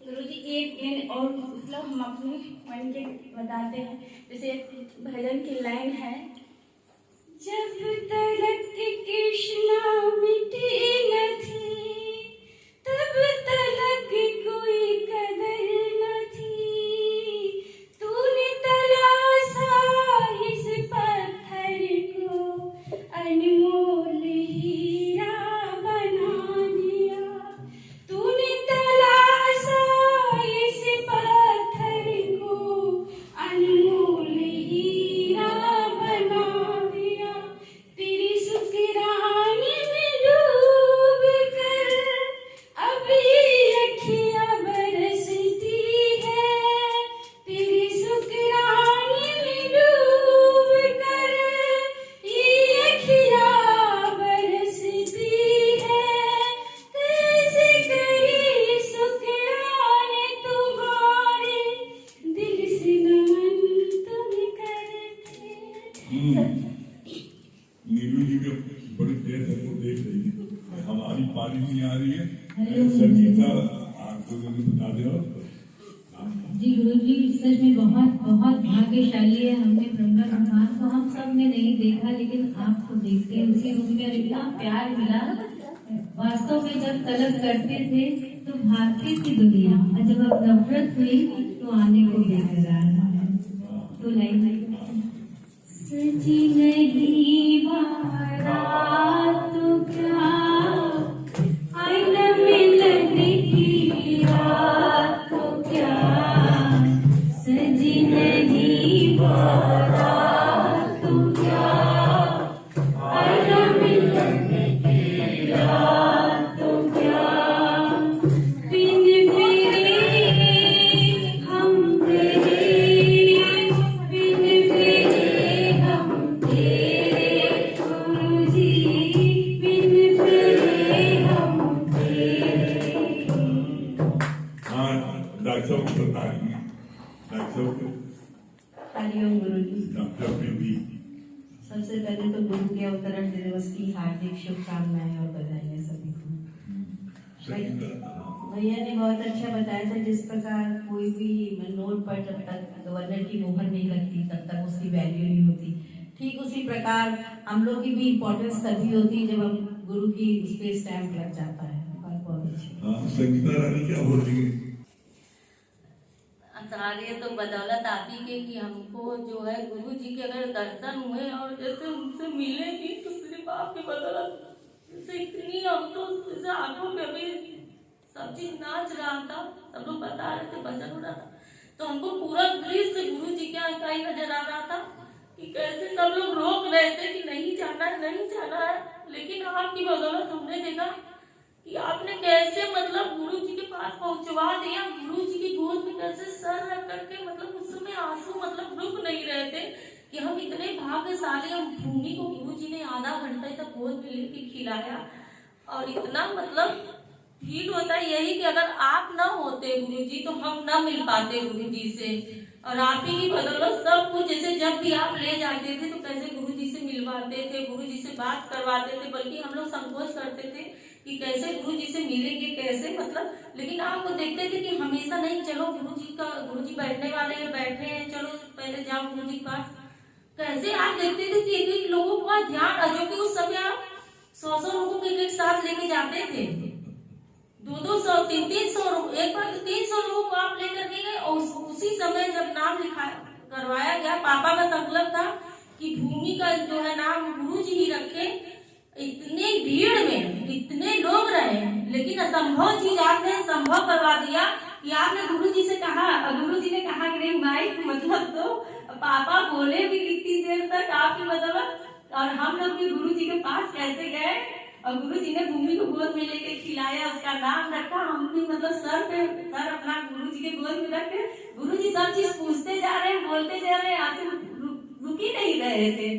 गुरुजी एक दिन और मतलब हम अपने मन के बताते हैं, जैसे भजन की लाइन है, जब तलक कृष्णा मिटी न थी, तब तलक कोई कदर न थी। तूने तलाशा इस पत्थर को, अनमोल हीरा बना दिया। तूने तलाशा इस पत्थर को, अनमोल हीरा बना दिया। तेरी शुक्राने में डूब कर सुना दो। जी गुरुजी सच में बहुत बहुत भाग्यशाली है। हमने ब्रह्मा भगवान को हम सब ने नहीं देखा, लेकिन आपको देखते हैं उसी रूप में, और इतना प्यार मिला। वास्तव में जब तलब करते थे तो भागती थी दुनिया, और जब अब नफरत हुई तो आने को बेकरार है। तो लाइन सजी नहीं बारात तो क्या आईना में लगने की रात तो क्या, सजी नहीं बारात तो क्या आईना में लगने की रात तो क्या, बिन फेरे हम तेरे, बिन फेरे हम तेरे गुरुजी, बिन फेरे हम तेरे। हाँ डॉक्टर साहब को बताइए, डॉक्टर साहब को हरिओम गुरुजी। डॉक्टर ने भी सबसे पहले तो गुरु के अवतरण दिवस की हार्दिक शुभकामनाएं और बधाइयां सभी को। भैया ने बहुत अच्छा बताया था, जिस प्रकार कोई भी नोट पर जब तक गवर्नर की मोहर नहीं लगती तब तक उसकी वैल्यू नहीं होती, ठीक उसी प्रकार हम लोग की भी इम्पोर्टेंस तभी होती है जब हम गुरु की उस पर स्टैम्प लग जाता है। बहुत अच्छा। हाँ संगीता रानी क्या बोल रही है? सारे तो बदौलत आप ही के कि हमको जो है गुरु जी के अगर दर्शन हुए और जैसे उनसे मिले भी तो सिर्फ आपके बदौलत, जैसे इतनी हम तो जैसे आंखों में भी सब चीज नाच रहा था, सब लोग बता रहे थे, भजन हो रहा था, तो हमको पूरा दृश्य गुरु जी का इकाई नजर आ रहा था कि कैसे सब लोग रोक रहे थे कि नहीं जाना है, नहीं जाना है, लेकिन आपकी बदौलत हमने देखा कि आपने कैसे मतलब गुरु जी के पास पहुंचवा दिया, गुरु जी की गोद में कैसे सर रख करके, मतलब उस समय आंसू मतलब रुक नहीं रहे थे कि हम इतने भाग्यशाली, हम भूमि को गुरु जी ने आधा घंटे तक गोद में लेके खिलाया, और इतना मतलब फील होता है यही कि अगर आप ना होते गुरु जी तो हम ना मिल पाते गुरु जी से, और आप ही की बदौलत सब कुछ, जैसे जब भी आप ले जाते थे तो कैसे गुरु जी से मिलवाते थे, गुरु जी से बात करवाते थे, बल्कि हम लोग संकोच करते थे कि कैसे गुरु जी से मिलेंगे, कैसे मतलब, लेकिन आपको देखते थे कि हमेशा नहीं, चलो गुरु जी बैठने वाले हैं, बैठे हैं, चलो पहले जाओ गुरु जी के पास, कैसे आप देखते थे कि एक एक लोगों का ध्यान, जो कि उस समय आप 100 लोगों को एक साथ लेके जाते थे, 200 300 एक बार 300 लोगों को आप लेकर के गए, और उसी समय जब नाम लिखा करवाया गया, पापा का संकल्प था कि भूमि का जो है नाम गुरु जी ही रखे, इतने भीड़ में इतने लोग रहे, लेकिन असंभव चीज आपने संभव करवा दिया कि आपने गुरु जी से कहा, गुरु जी ने कहा कि नहीं भाई मतलब तो पापा बोले भी कितनी देर तक आपकी बदौलत, और हम लोग भी गुरु जी के पास कैसे गए, और गुरु जी ने भूमि को गोद में लेके खिलाया, उसका नाम रखा, हम भी मतलब सर अपना गुरु जी के गोद में रख के, गुरु जी सब चीज पूछते जा रहे हैं, बोलते जा रहे हैं, आंसू रुक ही नहीं रहे थे,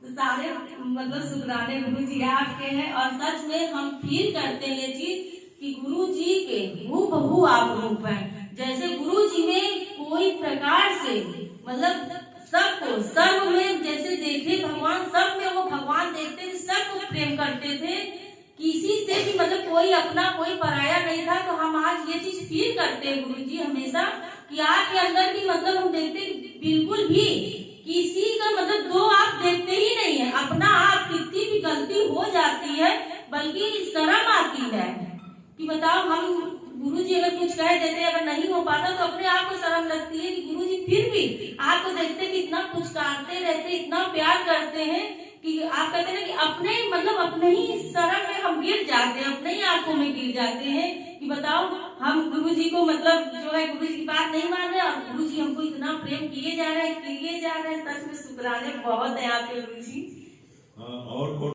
तो सारे मतलब शुक्राने गुरु जी आपके हैं, और सच में हम फील करते हैं ये चीज कि गुरु जी के हूबहू आप रूप हैं, जैसे गुरु जी में कोई प्रकार से मतलब सबको सर्व में जैसे देखे भगवान, सब में वो भगवान देखते थे, सबको प्रेम करते थे, किसी से भी मतलब कोई अपना कोई पराया नहीं था। तो हम आज ये चीज फील करते हैं गुरु जी हमेशा कि आपके अंदर की मतलब हम देखते बिल्कुल भी किसी का मतलब दो आप देखते ही नहीं है, अपना आप कितनी भी गलती हो जाती है बल्कि शर्म आती है कि बताओ हम गुरु जी अगर कुछ कह देते, अगर नहीं हो पाता तो अपने आप को शर्म लगती है कि गुरु जी फिर भी आपको देखते कि इतना पुचकारते रहते, इतना प्यार करते हैं कि आप कहते हैं कि अपने मतलब अपने ही शर्म में हम गिर जाते हैं, अपने ही आंखों में गिर जाते हैं कि बताओ हम गुरु जी को मतलब जो है गुरु जी की बात नहीं मान रहे, और गुरु जी हमको इतना प्रेम किए जा रहे हैं। सच में शुक्राने बहुत है आपके गुरु जी। और